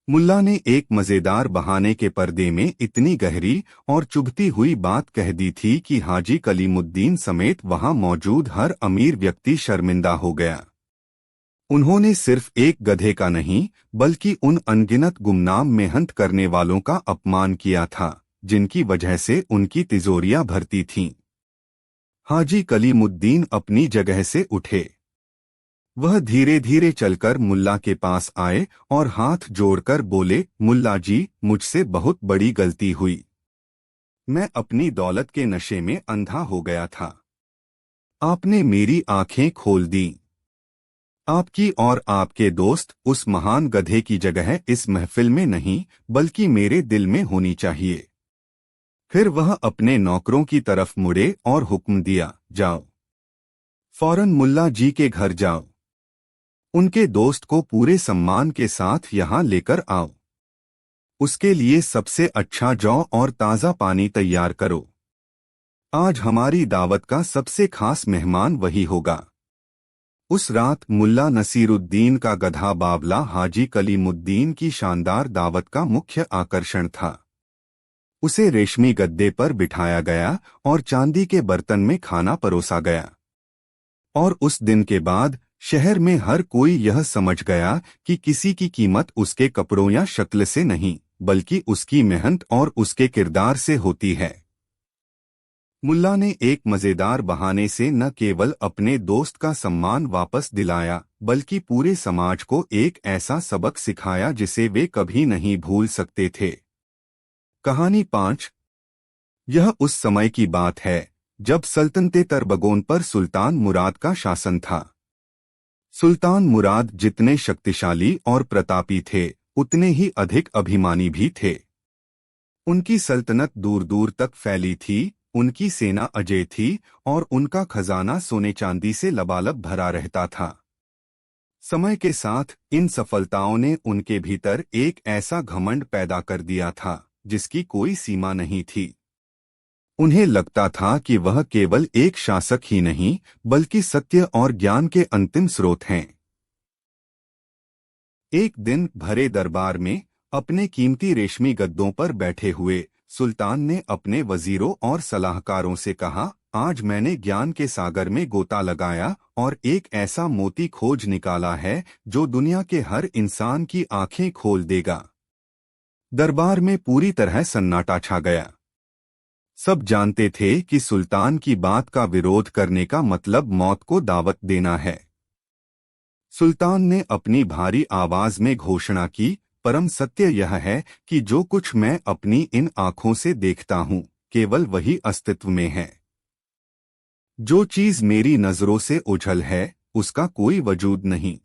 मुल्ला ने एक मजेदार बहाने के पर्दे में इतनी गहरी और चुभती हुई बात कह दी थी कि हाजी कलीमुद्दीन समेत वहां मौजूद हर अमीर व्यक्ति शर्मिंदा हो गया। उन्होंने सिर्फ एक गधे का नहीं बल्कि उन अनगिनत गुमनाम मेहनत करने वालों का अपमान किया था जिनकी वजह से उनकी तिजोरियां भरती थीं। हाजी कलीमुद्दीन अपनी जगह से उठे। वह धीरे धीरे चलकर मुल्ला के पास आए और हाथ जोड़कर बोले, मुल्ला जी, मुझसे बहुत बड़ी गलती हुई। मैं अपनी दौलत के नशे में अंधा हो गया था। आपने मेरी आंखें खोल दी। आपकी और आपके दोस्त उस महान गधे की जगह इस महफिल में नहीं बल्कि मेरे दिल में होनी चाहिए। फिर वह अपने नौकरों की तरफ मुड़े और हुक्म दिया, जाओ, फौरन मुल्ला जी के घर जाओ। उनके दोस्त को पूरे सम्मान के साथ यहाँ लेकर आओ। उसके लिए सबसे अच्छा जौ और ताज़ा पानी तैयार करो। आज हमारी दावत का सबसे खास मेहमान वही होगा। उस रात मुल्ला नसीरुद्दीन का गधा बावला हाजी कलीमुद्दीन की शानदार दावत का मुख्य आकर्षण था। उसे रेशमी गद्दे पर बिठाया गया और चांदी के बर्तन में खाना परोसा गया। और उस दिन के बाद शहर में हर कोई यह समझ गया कि किसी की कीमत उसके कपड़ों या शक्ल से नहीं बल्कि उसकी मेहनत और उसके किरदार से होती है। मुल्ला ने एक मजेदार बहाने से न केवल अपने दोस्त का सम्मान वापस दिलाया बल्कि पूरे समाज को एक ऐसा सबक सिखाया जिसे वे कभी नहीं भूल सकते थे। कहानी 5। यह उस समय की बात है जब सल्तनते तरबगोन पर सुल्तान मुराद का शासन था। सुल्तान मुराद जितने शक्तिशाली और प्रतापी थे उतने ही अधिक अभिमानी भी थे। उनकी सल्तनत दूर दूर तक फैली थी, उनकी सेना अजेय थी और उनका खजाना सोने चांदी से लबालब भरा रहता था। समय के साथ इन सफलताओं ने उनके भीतर एक ऐसा घमंड पैदा कर दिया था जिसकी कोई सीमा नहीं थी। उन्हें लगता था कि वह केवल एक शासक ही नहीं बल्कि सत्य और ज्ञान के अंतिम स्रोत हैं। एक दिन भरे दरबार में अपने कीमती रेशमी गद्दों पर बैठे हुए सुल्तान ने अपने वजीरों और सलाहकारों से कहा, आज मैंने ज्ञान के सागर में गोता लगाया और एक ऐसा मोती खोज निकाला है जो दुनिया के हर इंसान की आंखें खोल देगा। दरबार में पूरी तरह सन्नाटा छा गया। सब जानते थे कि सुल्तान की बात का विरोध करने का मतलब मौत को दावत देना है। सुल्तान ने अपनी भारी आवाज में घोषणा की, परम सत्य यह है कि जो कुछ मैं अपनी इन आंखों से देखता हूँ केवल वही अस्तित्व में है। जो चीज मेरी नजरों से ओझल है उसका कोई वजूद नहीं।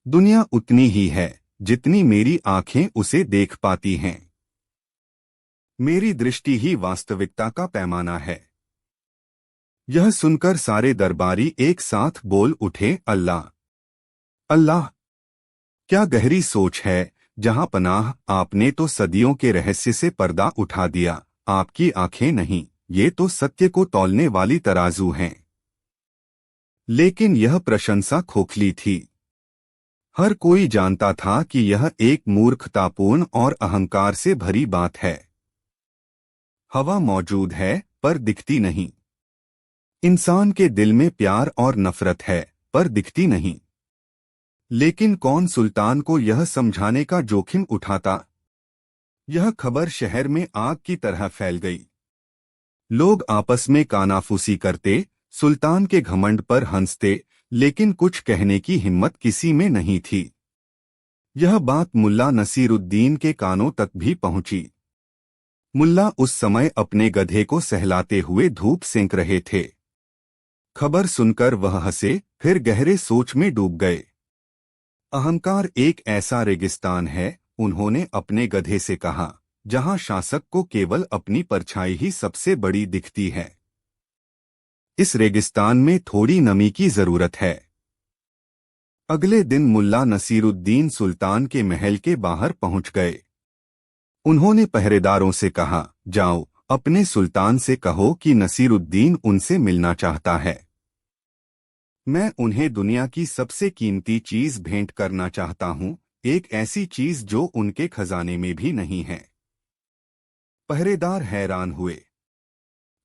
दुनिया उतनी ही है जितनी मेरी आंखें उसे देख पाती हैं। मेरी दृष्टि ही वास्तविकता का पैमाना है। यह सुनकर सारे दरबारी एक साथ बोल उठे, अल्लाह अल्लाह। क्या गहरी सोच है जहां पनाह, आपने तो सदियों के रहस्य से पर्दा उठा दिया। आपकी आंखें नहीं, ये तो सत्य को तौलने वाली तराजू हैं। लेकिन यह प्रशंसा खोखली थी। हर कोई जानता था कि यह एक मूर्खतापूर्ण और अहंकार से भरी बात है। हवा मौजूद है पर दिखती नहीं। इंसान के दिल में प्यार और नफरत है पर दिखती नहीं। लेकिन कौन सुल्तान को यह समझाने का जोखिम उठाता? यह खबर शहर में आग की तरह फैल गई। लोग आपस में कानाफूसी करते, सुल्तान के घमंड पर हंसते, लेकिन कुछ कहने की हिम्मत किसी में नहीं थी। यह बात मुल्ला नसीरुद्दीन के कानों तक भी पहुंची। मुल्ला उस समय अपने गधे को सहलाते हुए धूप सेंक रहे थे। खबर सुनकर वह हंसे, फिर गहरे सोच में डूब गए। अहंकार एक ऐसा रेगिस्तान है, उन्होंने अपने गधे से कहा, जहां शासक को केवल अपनी परछाई ही सबसे बड़ी दिखती है। इस रेगिस्तान में थोड़ी नमी की जरूरत है। अगले दिन मुल्ला नसीरुद्दीन सुल्तान के महल के बाहर पहुंच गए। उन्होंने पहरेदारों से कहा, जाओ अपने सुल्तान से कहो कि नसीरुद्दीन उनसे मिलना चाहता है। मैं उन्हें दुनिया की सबसे कीमती चीज भेंट करना चाहता हूं, एक ऐसी चीज जो उनके खजाने में भी नहीं है। पहरेदार हैरान हुए।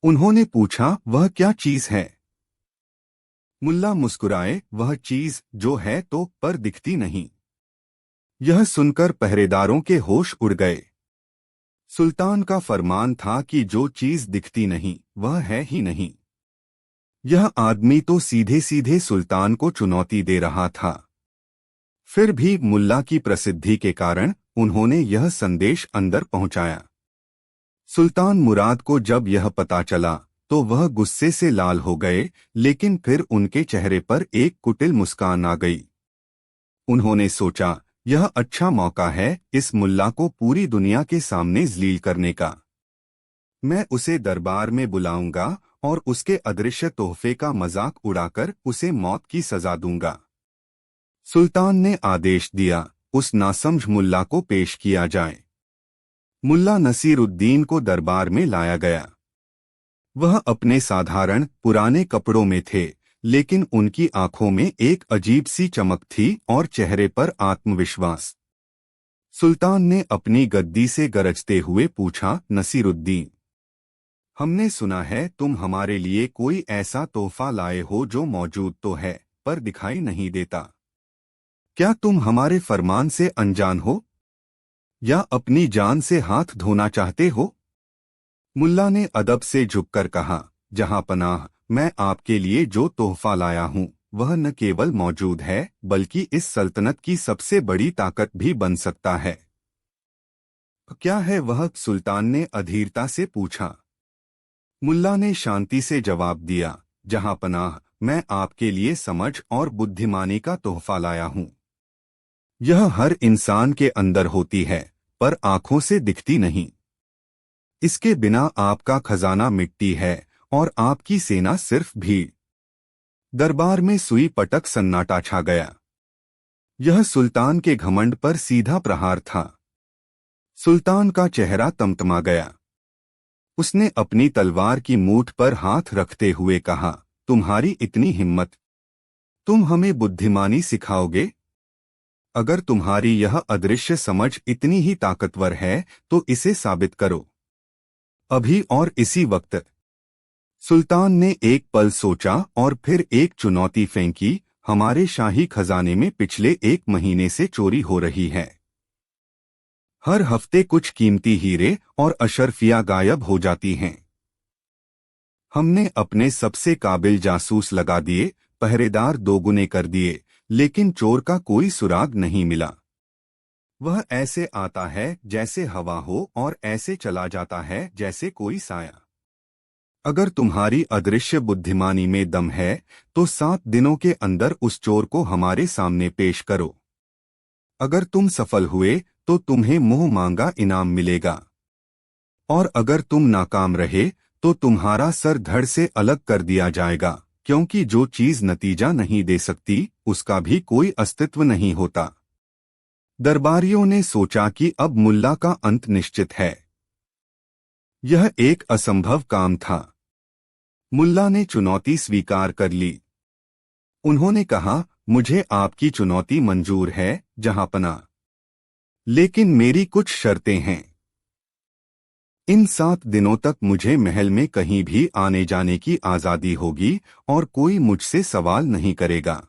उन्होंने पूछा, वह क्या चीज है? मुल्ला मुस्कुराए, वह चीज जो है तो पर दिखती नहीं। यह सुनकर पहरेदारों के होश उड़ गए। सुल्तान का फरमान था कि जो चीज दिखती नहीं वह है ही नहीं। यह आदमी तो सीधे सीधे सुल्तान को चुनौती दे रहा था। फिर भी मुल्ला की प्रसिद्धि के कारण उन्होंने यह संदेश अंदर पहुंचाया। सुल्तान मुराद को जब यह पता चला तो वह गुस्से से लाल हो गए, लेकिन फिर उनके चेहरे पर एक कुटिल मुस्कान आ गई। उन्होंने सोचा, यह अच्छा मौका है इस मुल्ला को पूरी दुनिया के सामने जलील करने का। मैं उसे दरबार में बुलाऊंगा और उसके अदृश्य तोहफे का मजाक उड़ाकर उसे मौत की सजा दूंगा। सुल्तान ने आदेश दिया, उस नासमझ मुल्ला को पेश किया जाए। मुल्ला नसीरुद्दीन को दरबार में लाया गया। वह अपने साधारण पुराने कपड़ों में थे, लेकिन उनकी आंखों में एक अजीब सी चमक थी और चेहरे पर आत्मविश्वास। सुल्तान ने अपनी गद्दी से गरजते हुए पूछा, नसीरुद्दीन, हमने सुना है तुम हमारे लिए कोई ऐसा तोहफा लाए हो जो मौजूद तो है पर दिखाई नहीं देता। क्या तुम हमारे फरमान से अनजान हो या अपनी जान से हाथ धोना चाहते हो? मुल्ला ने अदब से झुककर कहा, जहां पनाह, मैं आपके लिए जो तोहफा लाया हूं वह न केवल मौजूद है बल्कि इस सल्तनत की सबसे बड़ी ताकत भी बन सकता है। क्या है वह? सुल्तान ने अधीरता से पूछा। मुल्ला ने शांति से जवाब दिया, जहां पनाह, मैं आपके लिए समझ और बुद्धिमानी का तोहफा लाया हूं। यह हर इंसान के अंदर होती है पर आंखों से दिखती नहीं। इसके बिना आपका खजाना मिट्टी है और आपकी सेना सिर्फ भीड़। दरबार में सुई पटक सन्नाटा छा गया। यह सुल्तान के घमंड पर सीधा प्रहार था। सुल्तान का चेहरा तमतमा गया। उसने अपनी तलवार की मूठ पर हाथ रखते हुए कहा, तुम्हारी इतनी हिम्मत, तुम हमें बुद्धिमानी सिखाओगे? अगर तुम्हारी यह अदृश्य समझ इतनी ही ताकतवर है तो इसे साबित करो, अभी और इसी वक्त। सुल्तान ने एक पल सोचा और फिर एक चुनौती फेंकी, हमारे शाही खजाने में पिछले 1 महीने से चोरी हो रही है। हर हफ्ते कुछ कीमती हीरे और अशर्फियां गायब हो जाती हैं। हमने अपने सबसे काबिल जासूस लगा दिए, पहरेदार दोगुने कर दिए, लेकिन चोर का कोई सुराग नहीं मिला। वह ऐसे आता है जैसे हवा हो और ऐसे चला जाता है जैसे कोई साया। अगर तुम्हारी अदृश्य बुद्धिमानी में दम है तो 7 दिनों के अंदर उस चोर को हमारे सामने पेश करो। अगर तुम सफल हुए तो तुम्हें मुंह मांगा इनाम मिलेगा, और अगर तुम नाकाम रहे तो तुम्हारा सर धड़ से अलग कर दिया जाएगा, क्योंकि जो चीज नतीजा नहीं दे सकती उसका भी कोई अस्तित्व नहीं होता। दरबारियों ने सोचा कि अब मुल्ला का अंत निश्चित है। यह एक असंभव काम था। मुल्ला ने चुनौती स्वीकार कर ली। उन्होंने कहा, मुझे आपकी चुनौती मंजूर है जहांपना, लेकिन मेरी कुछ शर्तें हैं। इन 7 दिनों तक मुझे महल में कहीं भी आने जाने की आजादी होगी और कोई मुझसे सवाल नहीं करेगा।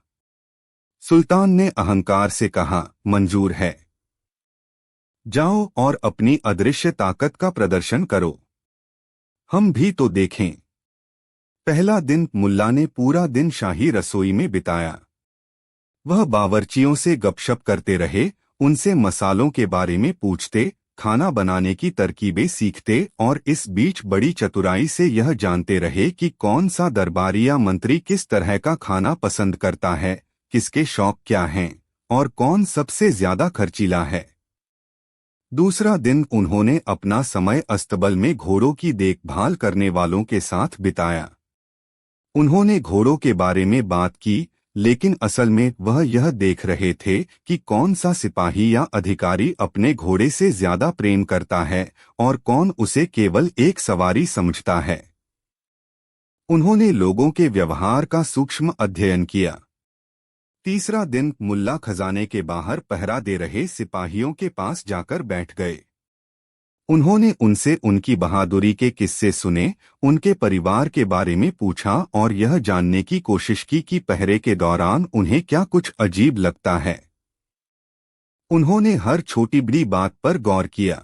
सुल्तान ने अहंकार से कहा, मंजूर है। जाओ और अपनी अदृश्य ताकत का प्रदर्शन करो, हम भी तो देखें। पहला दिन मुल्ला ने पूरा दिन शाही रसोई में बिताया। वह बावर्चियों से गपशप करते रहे, उनसे मसालों के बारे में पूछते, खाना बनाने की तरकीबें सीखते और इस बीच बड़ी चतुराई से यह जानते रहे कि कौन सा दरबारी या मंत्री किस तरह का खाना पसंद करता है, किसके शौक क्या हैं और कौन सबसे ज्यादा खर्चीला है। दूसरा दिन उन्होंने अपना समय अस्तबल में घोड़ों की देखभाल करने वालों के साथ बिताया। उन्होंने घोड़ों के बारे में बात की, लेकिन असल में वह यह देख रहे थे कि कौन सा सिपाही या अधिकारी अपने घोड़े से ज्यादा प्रेम करता है और कौन उसे केवल एक सवारी समझता है। उन्होंने लोगों के व्यवहार का सूक्ष्म अध्ययन किया। तीसरा दिन मुल्ला खजाने के बाहर पहरा दे रहे सिपाहियों के पास जाकर बैठ गए। उन्होंने उनसे उनकी बहादुरी के किस्से सुने, उनके परिवार के बारे में पूछा और यह जानने की कोशिश की कि पहरे के दौरान उन्हें क्या कुछ अजीब लगता है। उन्होंने हर छोटी बड़ी बात पर गौर किया।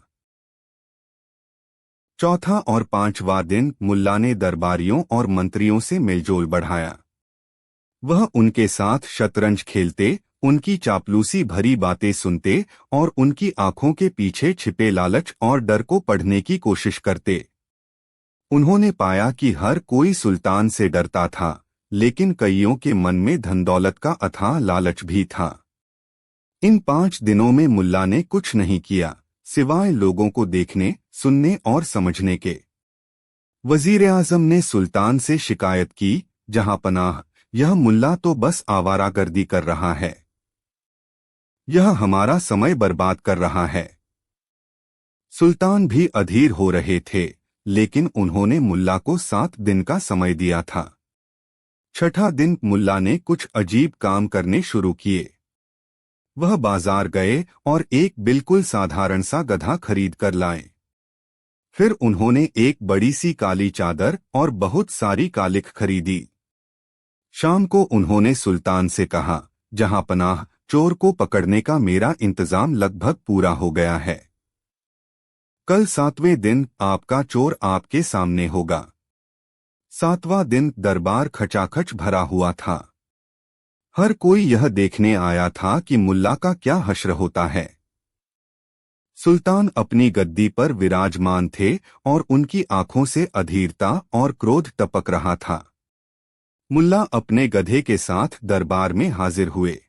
चौथा और पांचवा दिन मुल्ला ने दरबारियों और मंत्रियों से मेलजोल बढ़ाया। वह उनके साथ शतरंज खेलते, उनकी चापलूसी भरी बातें सुनते और उनकी आंखों के पीछे छिपे लालच और डर को पढ़ने की कोशिश करते। उन्होंने पाया कि हर कोई सुल्तान से डरता था, लेकिन कईयों के मन में धन दौलत का अथाह लालच भी था। इन 5 दिनों में मुल्ला ने कुछ नहीं किया, सिवाय लोगों को देखने, सुनने और समझने के। वजीर-ए-आज़म ने सुल्तान से शिकायत की, जहांपनाह, यह मुल्ला तो बस आवारागर्दी कर रहा है। यह हमारा समय बर्बाद कर रहा है। सुल्तान भी अधीर हो रहे थे, लेकिन उन्होंने मुल्ला को 7 दिन का समय दिया था। छठा दिन मुल्ला ने कुछ अजीब काम करने शुरू किए। वह बाजार गए और एक बिल्कुल साधारण सा गधा खरीद कर लाए। फिर उन्होंने एक बड़ी सी काली चादर और बहुत सारी कालिख खरीदी। शाम को उन्होंने सुल्तान से कहा, जहांपनाह, चोर को पकड़ने का मेरा इंतजाम लगभग पूरा हो गया है। कल 7वें दिन आपका चोर आपके सामने होगा। 7वां दिन दरबार खचाखच भरा हुआ था। हर कोई यह देखने आया था कि मुल्ला का क्या हश्र होता है। सुल्तान अपनी गद्दी पर विराजमान थे और उनकी आंखों से अधीरता और क्रोध टपक रहा था। मुल्ला अपने गधे के साथ दरबार में हाजिर हुए।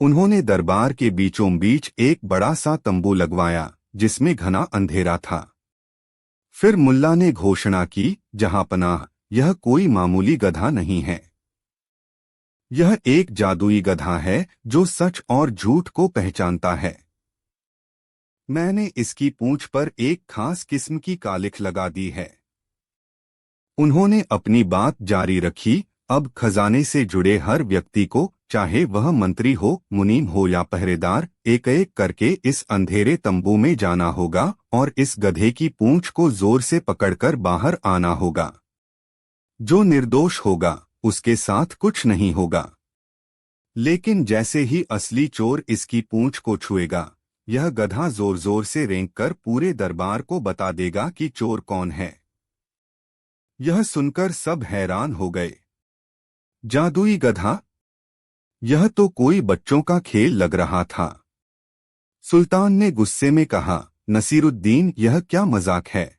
उन्होंने दरबार के बीचों बीच एक बड़ा सा तंबू लगवाया, जिसमें घना अंधेरा था। फिर मुल्ला ने घोषणा की, जहांपनाह, यह कोई मामूली गधा नहीं है। यह एक जादुई गधा है जो सच और झूठ को पहचानता है। मैंने इसकी पूंछ पर एक खास किस्म की कालिख लगा दी है। उन्होंने अपनी बात जारी रखी, अब खजाने से जुड़े हर व्यक्ति को, चाहे वह मंत्री हो, मुनीम हो या पहरेदार, एक एक करके इस अंधेरे तंबू में जाना होगा और इस गधे की पूंछ को जोर से पकड़कर बाहर आना होगा। जो निर्दोष होगा उसके साथ कुछ नहीं होगा। लेकिन जैसे ही असली चोर इसकी पूंछ को छुएगा, यह गधा जोर जोर से रेंककर पूरे दरबार को बता देगा कि चोर कौन है। यह सुनकर सब हैरान हो गए। जादुई गधा? यह तो कोई बच्चों का खेल लग रहा था। सुल्तान ने गुस्से में कहा, नसीरुद्दीन, यह क्या मजाक है?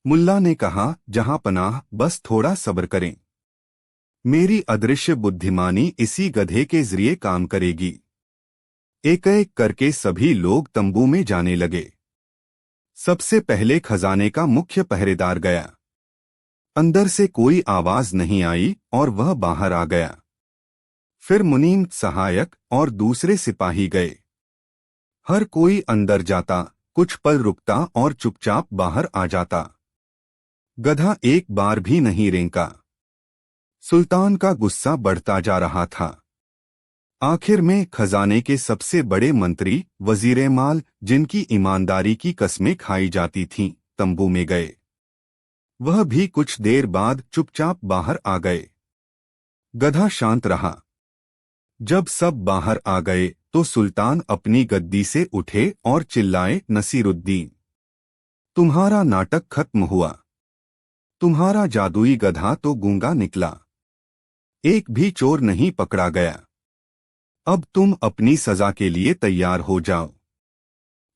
मुल्ला ने कहा, जहांपनाह, बस थोड़ा सब्र करें। मेरी अदृश्य बुद्धिमानी इसी गधे के जरिए काम करेगी। एक एक करके सभी लोग तंबू में जाने लगे। सबसे पहले खजाने का मुख्य पहरेदार गया। अंदर से कोई आवाज नहीं आई और वह बाहर आ गया। फिर मुनीम, सहायक और दूसरे सिपाही गए। हर कोई अंदर जाता, कुछ पल रुकता और चुपचाप बाहर आ जाता। गधा एक बार भी नहीं रेंका। सुल्तान का गुस्सा बढ़ता जा रहा था। आखिर में खजाने के सबसे बड़े मंत्री, वजीर माल, जिनकी ईमानदारी की कस्में खाई जाती थीं, तंबू में गए। वह भी कुछ देर बाद चुपचाप बाहर आ गए। गधा शांत रहा। जब सब बाहर आ गए तो सुल्तान अपनी गद्दी से उठे और चिल्लाए, नसीरुद्दीन, तुम्हारा नाटक खत्म हुआ। तुम्हारा जादुई गधा तो गूंगा निकला। एक भी चोर नहीं पकड़ा गया। अब तुम अपनी सजा के लिए तैयार हो जाओ।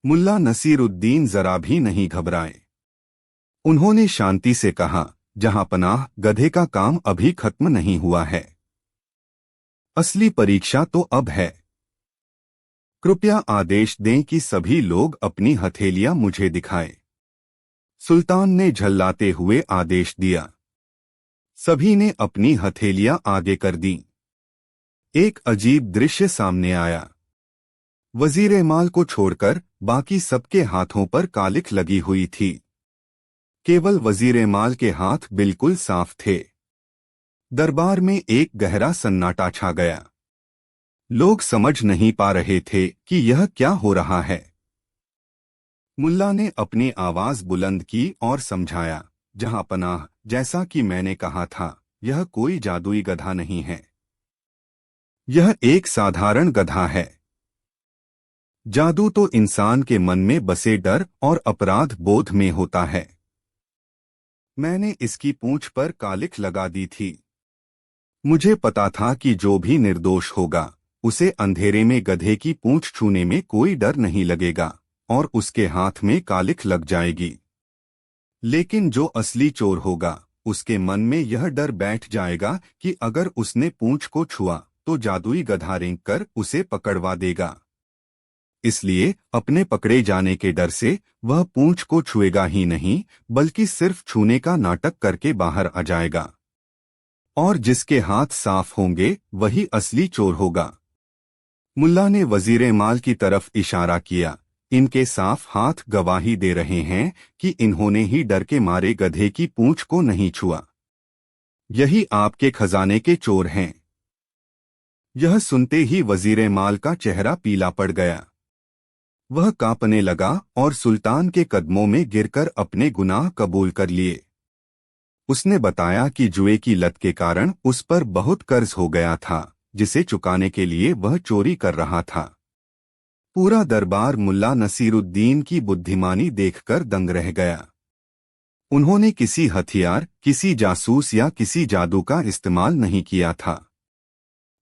मुल्ला नसीरुद्दीन जरा भी नहीं घबराए। उन्होंने शांति से कहा, जहांपनाह, गधे का काम अभी खत्म नहीं हुआ है। असली परीक्षा तो अब है। कृपया आदेश दें कि सभी लोग अपनी हथेलियां मुझे दिखाएं। सुल्तान ने झल्लाते हुए आदेश दिया। सभी ने अपनी हथेलियां आगे कर दी। एक अजीब दृश्य सामने आया। वजीर माल को छोड़कर बाकी सबके हाथों पर कालिख लगी हुई थी। केवल वजीर माल के हाथ बिल्कुल साफ थे। दरबार में एक गहरा सन्नाटा छा गया। लोग समझ नहीं पा रहे थे कि यह क्या हो रहा है। मुल्ला ने अपनी आवाज बुलंद की और समझाया, जहांपनाह, जैसा कि मैंने कहा था, यह कोई जादुई गधा नहीं है। यह एक साधारण गधा है। जादू तो इंसान के मन में बसे डर और अपराध बोध में होता है। मैंने इसकी पूंछ पर कालिख लगा दी थी। मुझे पता था कि जो भी निर्दोष होगा, उसे अंधेरे में गधे की पूंछ छूने में कोई डर नहीं लगेगा और उसके हाथ में कालिख लग जाएगी। लेकिन जो असली चोर होगा, उसके मन में यह डर बैठ जाएगा कि अगर उसने पूंछ को छुआ तो जादुई गधा रेंक कर उसे पकड़वा देगा। इसलिए अपने पकड़े जाने के डर से वह पूंछ को छुएगा ही नहीं, बल्कि सिर्फ छूने का नाटक करके बाहर आ जाएगा। और जिसके हाथ साफ होंगे वही असली चोर होगा। मुल्ला ने वजीर माल की तरफ इशारा किया। इनके साफ हाथ गवाही दे रहे हैं कि इन्होंने ही डर के मारे गधे की पूंछ को नहीं छुआ। यही आपके खजाने के चोर हैं। यह सुनते ही वजीर माल का चेहरा पीला पड़ गया। वह कांपने लगा और सुल्तान के कदमों में गिरकर अपने गुनाह कबूल कर लिए। उसने बताया कि जुए की लत के कारण उस पर बहुत कर्ज हो गया था, जिसे चुकाने के लिए वह चोरी कर रहा था। पूरा दरबार मुल्ला नसीरुद्दीन की बुद्धिमानी देखकर दंग रह गया। उन्होंने किसी हथियार, किसी जासूस या किसी जादू का इस्तेमाल नहीं किया था।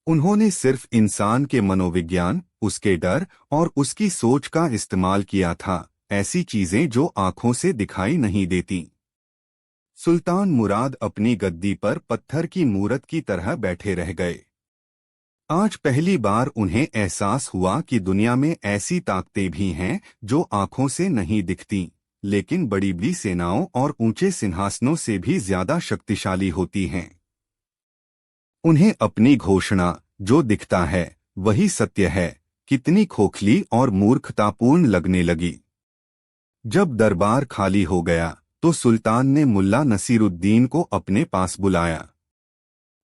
उन्होंने सिर्फ इंसान के मनोविज्ञान, उसके डर और उसकी सोच का इस्तेमाल किया था, ऐसी चीजें जो आंखों से दिखाई नहीं देती। सुल्तान मुराद अपनी गद्दी पर पत्थर की मूरत की तरह बैठे रह गए। आज पहली बार उन्हें एहसास हुआ कि दुनिया में ऐसी ताकतें भी हैं जो आंखों से नहीं दिखती, लेकिन बड़ी बड़ी सेनाओं और ऊंचे सिंहासनों से भी ज्यादा शक्तिशाली होती हैं। उन्हें अपनी घोषणा, जो दिखता है वही सत्य है, कितनी खोखली और मूर्खतापूर्ण लगने लगी। जब दरबार खाली हो गया तो सुल्तान ने मुल्ला नसीरुद्दीन को अपने पास बुलाया।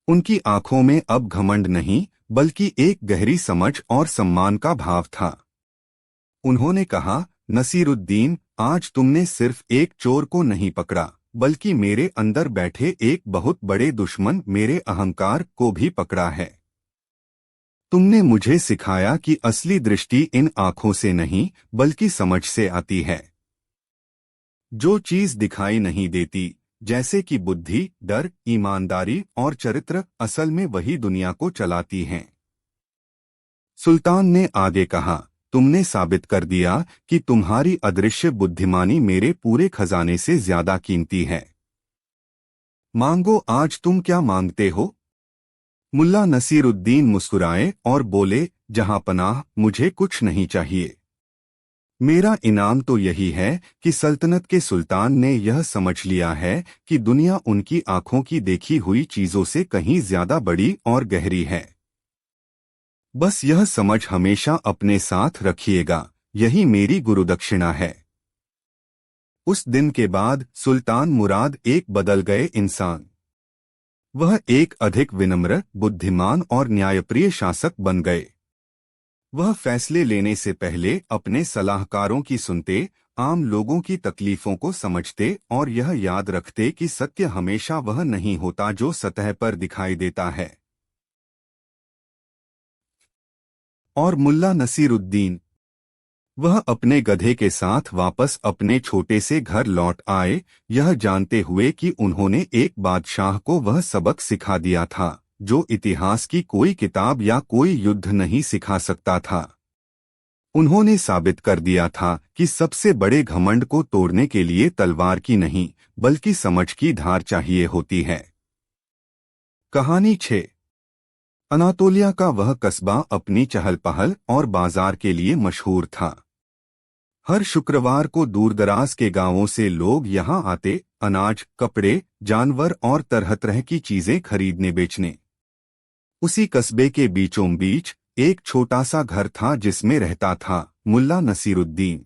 उनकी आंखों में अब घमंड नहीं, बल्कि एक गहरी समझ और सम्मान का भाव था। उन्होंने कहा, नसीरुद्दीन, आज तुमने सिर्फ एक चोर को नहीं पकड़ा, बल्कि मेरे अंदर बैठे एक बहुत बड़े दुश्मन, मेरे अहंकार को भी पकड़ा है। तुमने मुझे सिखाया कि असली दृष्टि इन आंखों से नहीं, बल्कि समझ से आती है। जो चीज दिखाई नहीं देती, जैसे कि बुद्धि, डर, ईमानदारी और चरित्र, असल में वही दुनिया को चलाती हैं। सुल्तान ने आगे कहा, तुमने साबित कर दिया कि तुम्हारी अदृश्य बुद्धिमानी मेरे पूरे खजाने से ज्यादा कीमती है। मांगो, आज तुम क्या मांगते हो? मुल्ला नसीरुद्दीन मुस्कुराए और बोले, जहांपनाह, मुझे कुछ नहीं चाहिए। मेरा इनाम तो यही है कि सल्तनत के सुल्तान ने यह समझ लिया है कि दुनिया उनकी आंखों की देखी हुई चीजों से कहीं ज्यादा बड़ी और गहरी है। बस यह समझ हमेशा अपने साथ रखिएगा, यही मेरी गुरुदक्षिणा है। उस दिन के बाद सुल्तान मुराद एक बदल गए इंसान। वह एक अधिक विनम्र, बुद्धिमान और न्यायप्रिय शासक बन गए। वह फैसले लेने से पहले अपने सलाहकारों की सुनते, आम लोगों की तकलीफों को समझते और यह याद रखते कि सत्य हमेशा वह नहीं होता जो सतह पर दिखाई देता है। और मुल्ला नसीरुद्दीन, वह अपने गधे के साथ वापस अपने छोटे से घर लौट आए, यह जानते हुए कि उन्होंने एक बादशाह को वह सबक सिखा दिया था जो इतिहास की कोई किताब या कोई युद्ध नहीं सिखा सकता था। उन्होंने साबित कर दिया था कि सबसे बड़े घमंड को तोड़ने के लिए तलवार की नहीं, बल्कि समझ की धार चाहिए होती है। कहानी 6। अनातोलिया का वह कस्बा अपनी चहल पहल और बाजार के लिए मशहूर था। हर शुक्रवार को दूरदराज के गांवों से लोग यहां आते, अनाज, कपड़े, जानवर और तरह तरह की चीजें खरीदने बेचने। उसी कस्बे के बीचों बीच एक छोटा सा घर था जिसमें रहता था मुल्ला नसीरुद्दीन।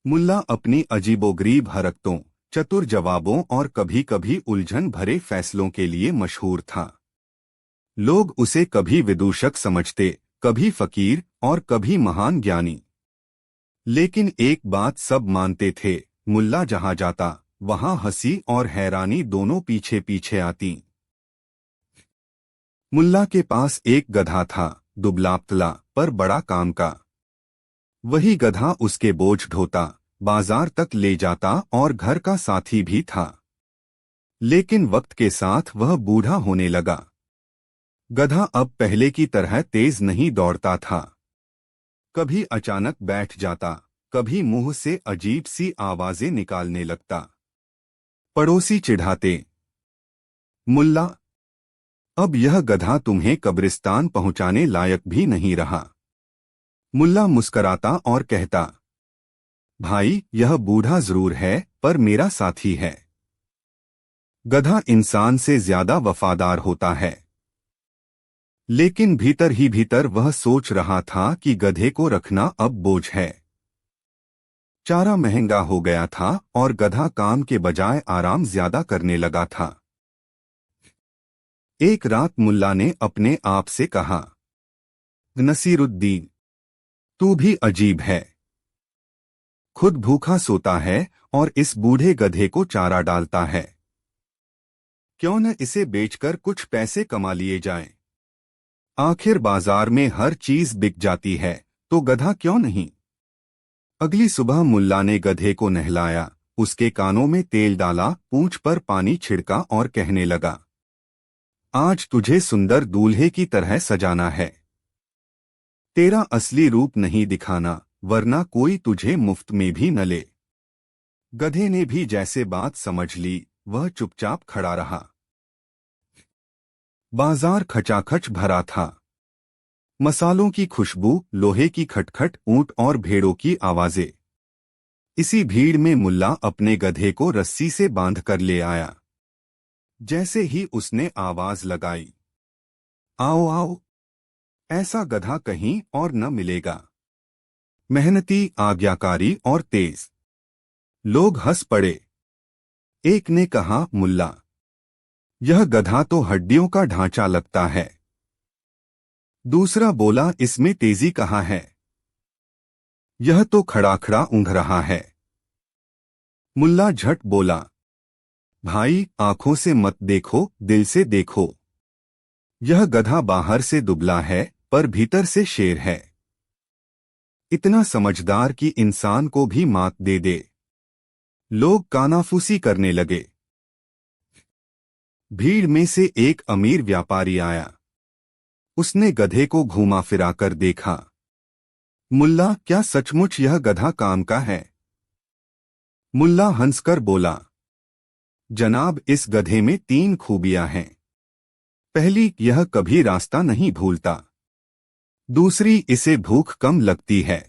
मुल्ला अपनी अजीबोगरीब हरकतों, चतुर जवाबों और कभी कभी उलझन भरे फैसलों के लिए मशहूर था। लोग उसे कभी विदूषक समझते, कभी फकीर और कभी महान ज्ञानी। लेकिन एक बात सब मानते थे, मुल्ला जहां जाता वहां हंसी और हैरानी दोनों पीछे पीछे आती। मुल्ला के पास एक गधा था, दुबला पतला पर बड़ा काम का। वही गधा उसके बोझ ढोता, बाजार तक ले जाता और घर का साथी भी था। लेकिन वक्त के साथ वह बूढ़ा होने लगा। गधा अब पहले की तरह तेज नहीं दौड़ता था। कभी अचानक बैठ जाता, कभी मुंह से अजीब सी आवाजें निकालने लगता। पड़ोसी चिढ़ाते, मुल्ला, अब यह गधा तुम्हें कब्रिस्तान पहुंचाने लायक भी नहीं रहा। मुल्ला मुस्कराता और कहता, भाई यह बूढ़ा जरूर है पर मेरा साथी है। गधा इंसान से ज्यादा वफादार होता है। लेकिन भीतर ही भीतर वह सोच रहा था कि गधे को रखना अब बोझ है। चारा महंगा हो गया था और गधा काम के बजाय आराम ज्यादा करने लगा था। एक रात मुल्ला ने अपने आप से कहा, नसीरुद्दीन, तू भी अजीब है। खुद भूखा सोता है और इस बूढ़े गधे को चारा डालता है। क्यों न इसे बेचकर कुछ पैसे कमा लिए जाएं? आखिर बाजार में हर चीज बिक जाती है, तो गधा क्यों नहीं? अगली सुबह मुल्ला ने गधे को नहलाया, उसके कानों में तेल डाला, पूंछ पर पानी छिड़का और कहने लगा, आज तुझे सुंदर दूल्हे की तरह सजाना है। तेरा असली रूप नहीं दिखाना, वरना कोई तुझे मुफ्त में भी न ले। गधे ने भी जैसे बात समझ ली, वह चुपचाप खड़ा रहा। बाजार खचाखच भरा था। मसालों की खुशबू, लोहे की खटखट, ऊंट और भेड़ों की आवाजें। इसी भीड़ में मुल्ला अपने गधे को रस्सी से बांध कर ले आया। जैसे ही उसने आवाज लगाई, आओ आओ, ऐसा गधा कहीं और न मिलेगा। मेहनती, आज्ञाकारी और तेज। लोग हंस पड़े। एक ने कहा, मुल्ला, यह गधा तो हड्डियों का ढांचा लगता है। दूसरा बोला, इसमें तेजी कहाँ है? यह तो खड़ा खड़ा ऊँघ रहा है। मुल्ला झट बोला, भाई आंखों से मत देखो, दिल से देखो। यह गधा बाहर से दुबला है पर भीतर से शेर है। इतना समझदार कि इंसान को भी मात दे दे। लोग कानाफूसी करने लगे। भीड़ में से एक अमीर व्यापारी आया। उसने गधे को घुमा फिरा कर देखा। मुल्ला, क्या सचमुच यह गधा काम का है? मुल्ला हंसकर बोला, जनाब, इस गधे में 3 खूबियां हैं। पहली, यह कभी रास्ता नहीं भूलता। दूसरी, इसे भूख कम लगती है।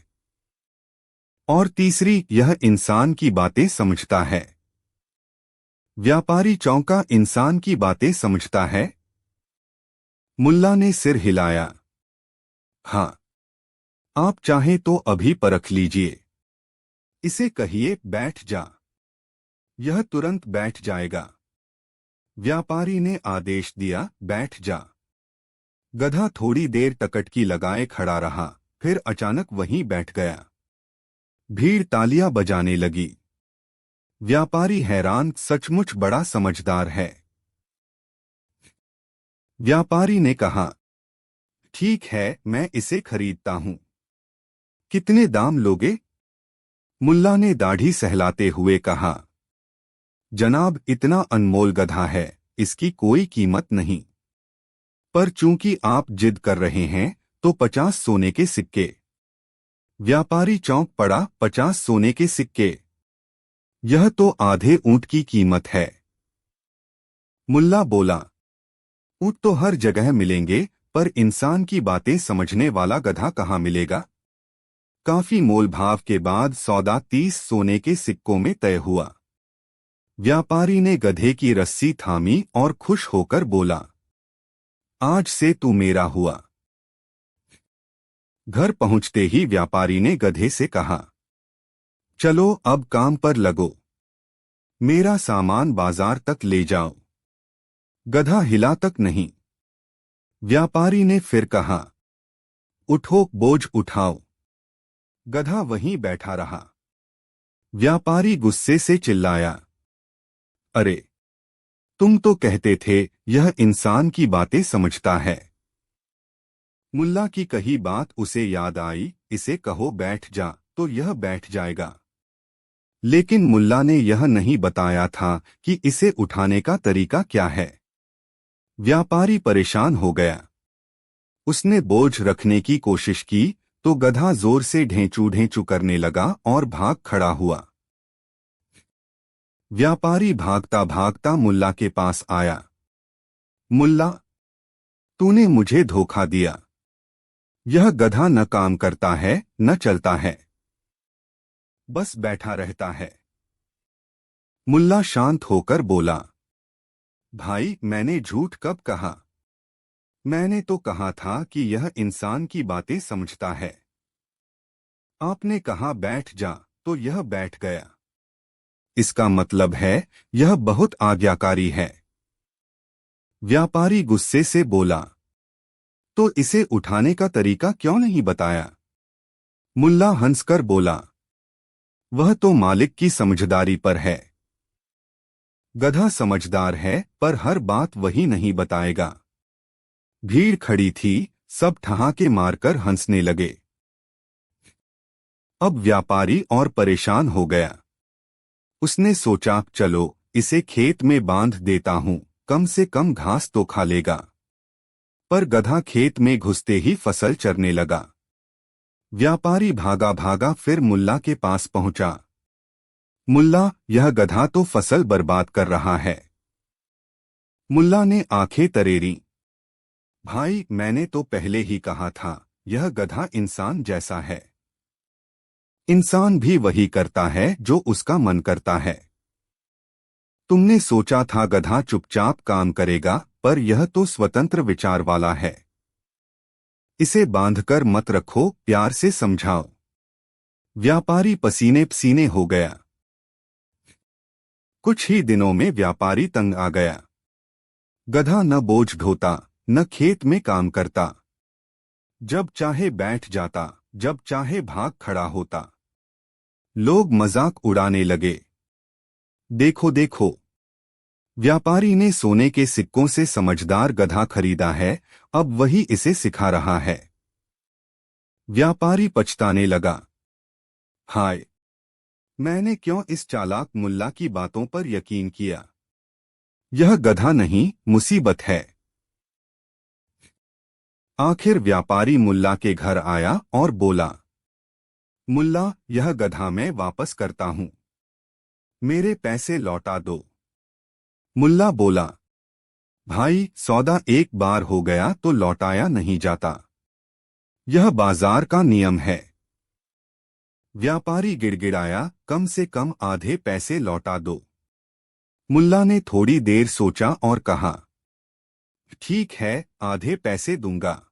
और तीसरी, यह इंसान की बातें समझता है। व्यापारी चौंका, इंसान की बातें समझता है? मुल्ला ने सिर हिलाया। हाँ, आप चाहें तो अभी परख लीजिए। इसे कहिए बैठ जा। यह तुरंत बैठ जाएगा। व्यापारी ने आदेश दिया, बैठ जा। गधा थोड़ी देर टकटकी लगाए खड़ा रहा, फिर अचानक वहीं बैठ गया। भीड़ तालियां बजाने लगी। व्यापारी हैरान, सचमुच बड़ा समझदार है। व्यापारी ने कहा, ठीक है, मैं इसे खरीदता हूं। कितने दाम लोगे? मुल्ला ने दाढ़ी सहलाते हुए कहा, जनाब, इतना अनमोल गधा है, इसकी कोई कीमत नहीं। पर चूंकि आप जिद कर रहे हैं, तो 50 सोने के सिक्के। व्यापारी चौंक पड़ा, 50 सोने के सिक्के? यह तो आधे ऊंट की कीमत है। मुल्ला बोला, ऊंट तो हर जगह मिलेंगे, पर इंसान की बातें समझने वाला गधा कहाँ मिलेगा? काफी मोल भाव के बाद सौदा 30 सोने के सिक्कों में तय हुआ। व्यापारी ने गधे की रस्सी थामी और खुश होकर बोला, आज से तू मेरा हुआ। घर पहुंचते ही व्यापारी ने गधे से कहा, चलो अब काम पर लगो। मेरा सामान बाजार तक ले जाओ। गधा हिला तक नहीं। व्यापारी ने फिर कहा, उठो, बोझ उठाओ। गधा वहीं बैठा रहा। व्यापारी गुस्से से चिल्लाया, अरे, तुम तो कहते थे यह इंसान की बातें समझता है। मुल्ला की कही बात उसे याद आई, इसे कहो बैठ जा, तो यह बैठ जाएगा। लेकिन मुल्ला ने यह नहीं बताया था कि इसे उठाने का तरीका क्या है। व्यापारी परेशान हो गया। उसने बोझ रखने की कोशिश की तो गधा जोर से ढेंचू ढेंचू करने लगा और भाग खड़ा हुआ। व्यापारी भागता भागता मुल्ला के पास आया। मुल्ला, तूने मुझे धोखा दिया। यह गधा न काम करता है, न चलता है, बस बैठा रहता है। मुल्ला शांत होकर बोला, भाई, मैंने झूठ कब कहा? मैंने तो कहा था कि यह इंसान की बातें समझता है। आपने कहा बैठ जा, तो यह बैठ गया। इसका मतलब है यह बहुत आज्ञाकारी है। व्यापारी गुस्से से बोला, तो इसे उठाने का तरीका क्यों नहीं बताया? मुल्ला हंसकर बोला, वह तो मालिक की समझदारी पर है। गधा समझदार है, पर हर बात वही नहीं बताएगा। भीड़ खड़ी थी, सब ठहाके मारकर हंसने लगे। अब व्यापारी और परेशान हो गया। उसने सोचा, चलो इसे खेत में बांध देता हूं, कम से कम घास तो खा लेगा। पर गधा खेत में घुसते ही फसल चरने लगा। व्यापारी भागा भागा फिर मुल्ला के पास पहुंचा। मुल्ला, यह गधा तो फसल बर्बाद कर रहा है। मुल्ला ने आंखें तरेरी। भाई, मैंने तो पहले ही कहा था, यह गधा इंसान जैसा है। इंसान भी वही करता है जो उसका मन करता है। तुमने सोचा था गधा चुपचाप काम करेगा, पर यह तो स्वतंत्र विचार वाला है। इसे बांधकर मत रखो, प्यार से समझाओ। व्यापारी पसीने पसीने हो गया। कुछ ही दिनों में व्यापारी तंग आ गया। गधा न बोझ ढोता, न खेत में काम करता। जब चाहे बैठ जाता, जब चाहे भाग खड़ा होता। लोग मजाक उड़ाने लगे। देखो देखो, व्यापारी ने सोने के सिक्कों से समझदार गधा खरीदा है, अब वही इसे सिखा रहा है। व्यापारी पछताने लगा। हाय, मैंने क्यों इस चालाक मुल्ला की बातों पर यकीन किया? यह गधा नहीं, मुसीबत है। आखिर व्यापारी मुल्ला के घर आया और बोला, मुल्ला, यह गधा मैं वापस करता हूं। मेरे पैसे लौटा दो। मुल्ला बोला, भाई, सौदा एक बार हो गया तो लौटाया नहीं जाता। यह बाजार का नियम है। व्यापारी गिड़गिड़ाया, कम से कम आधे पैसे लौटा दो। मुल्ला ने थोड़ी देर सोचा और कहा, ठीक है, आधे पैसे दूंगा,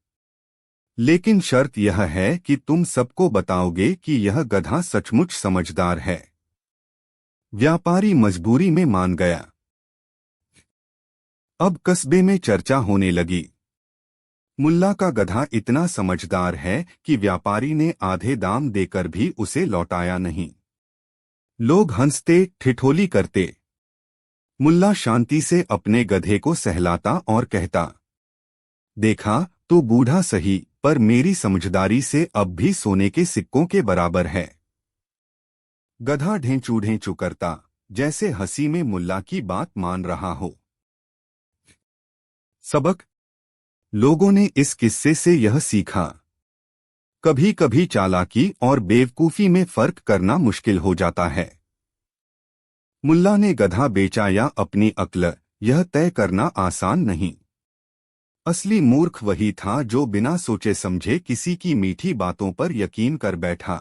लेकिन शर्त यह है कि तुम सबको बताओगे कि यह गधा सचमुच समझदार है। व्यापारी मजबूरी में मान गया। अब कस्बे में चर्चा होने लगी। मुल्ला का गधा इतना समझदार है कि व्यापारी ने आधे दाम देकर भी उसे लौटाया नहीं। लोग हंसते ठिठोली करते। मुल्ला शांति से अपने गधे को सहलाता और कहता, देखा तो बूढ़ा सही, पर मेरी समझदारी से अब भी सोने के सिक्कों के बराबर है। गधा ढेंचू ढेंचू करता, जैसे हंसी में मुल्ला की बात मान रहा हो। सबक: लोगों ने इस किस्से से यह सीखा, कभी कभी चालाकी और बेवकूफी में फर्क करना मुश्किल हो जाता है। मुल्ला ने गधा बेचा या अपनी अक्ल, यह तय करना आसान नहीं। असली मूर्ख वही था जो बिना सोचे समझे किसी की मीठी बातों पर यकीन कर बैठा।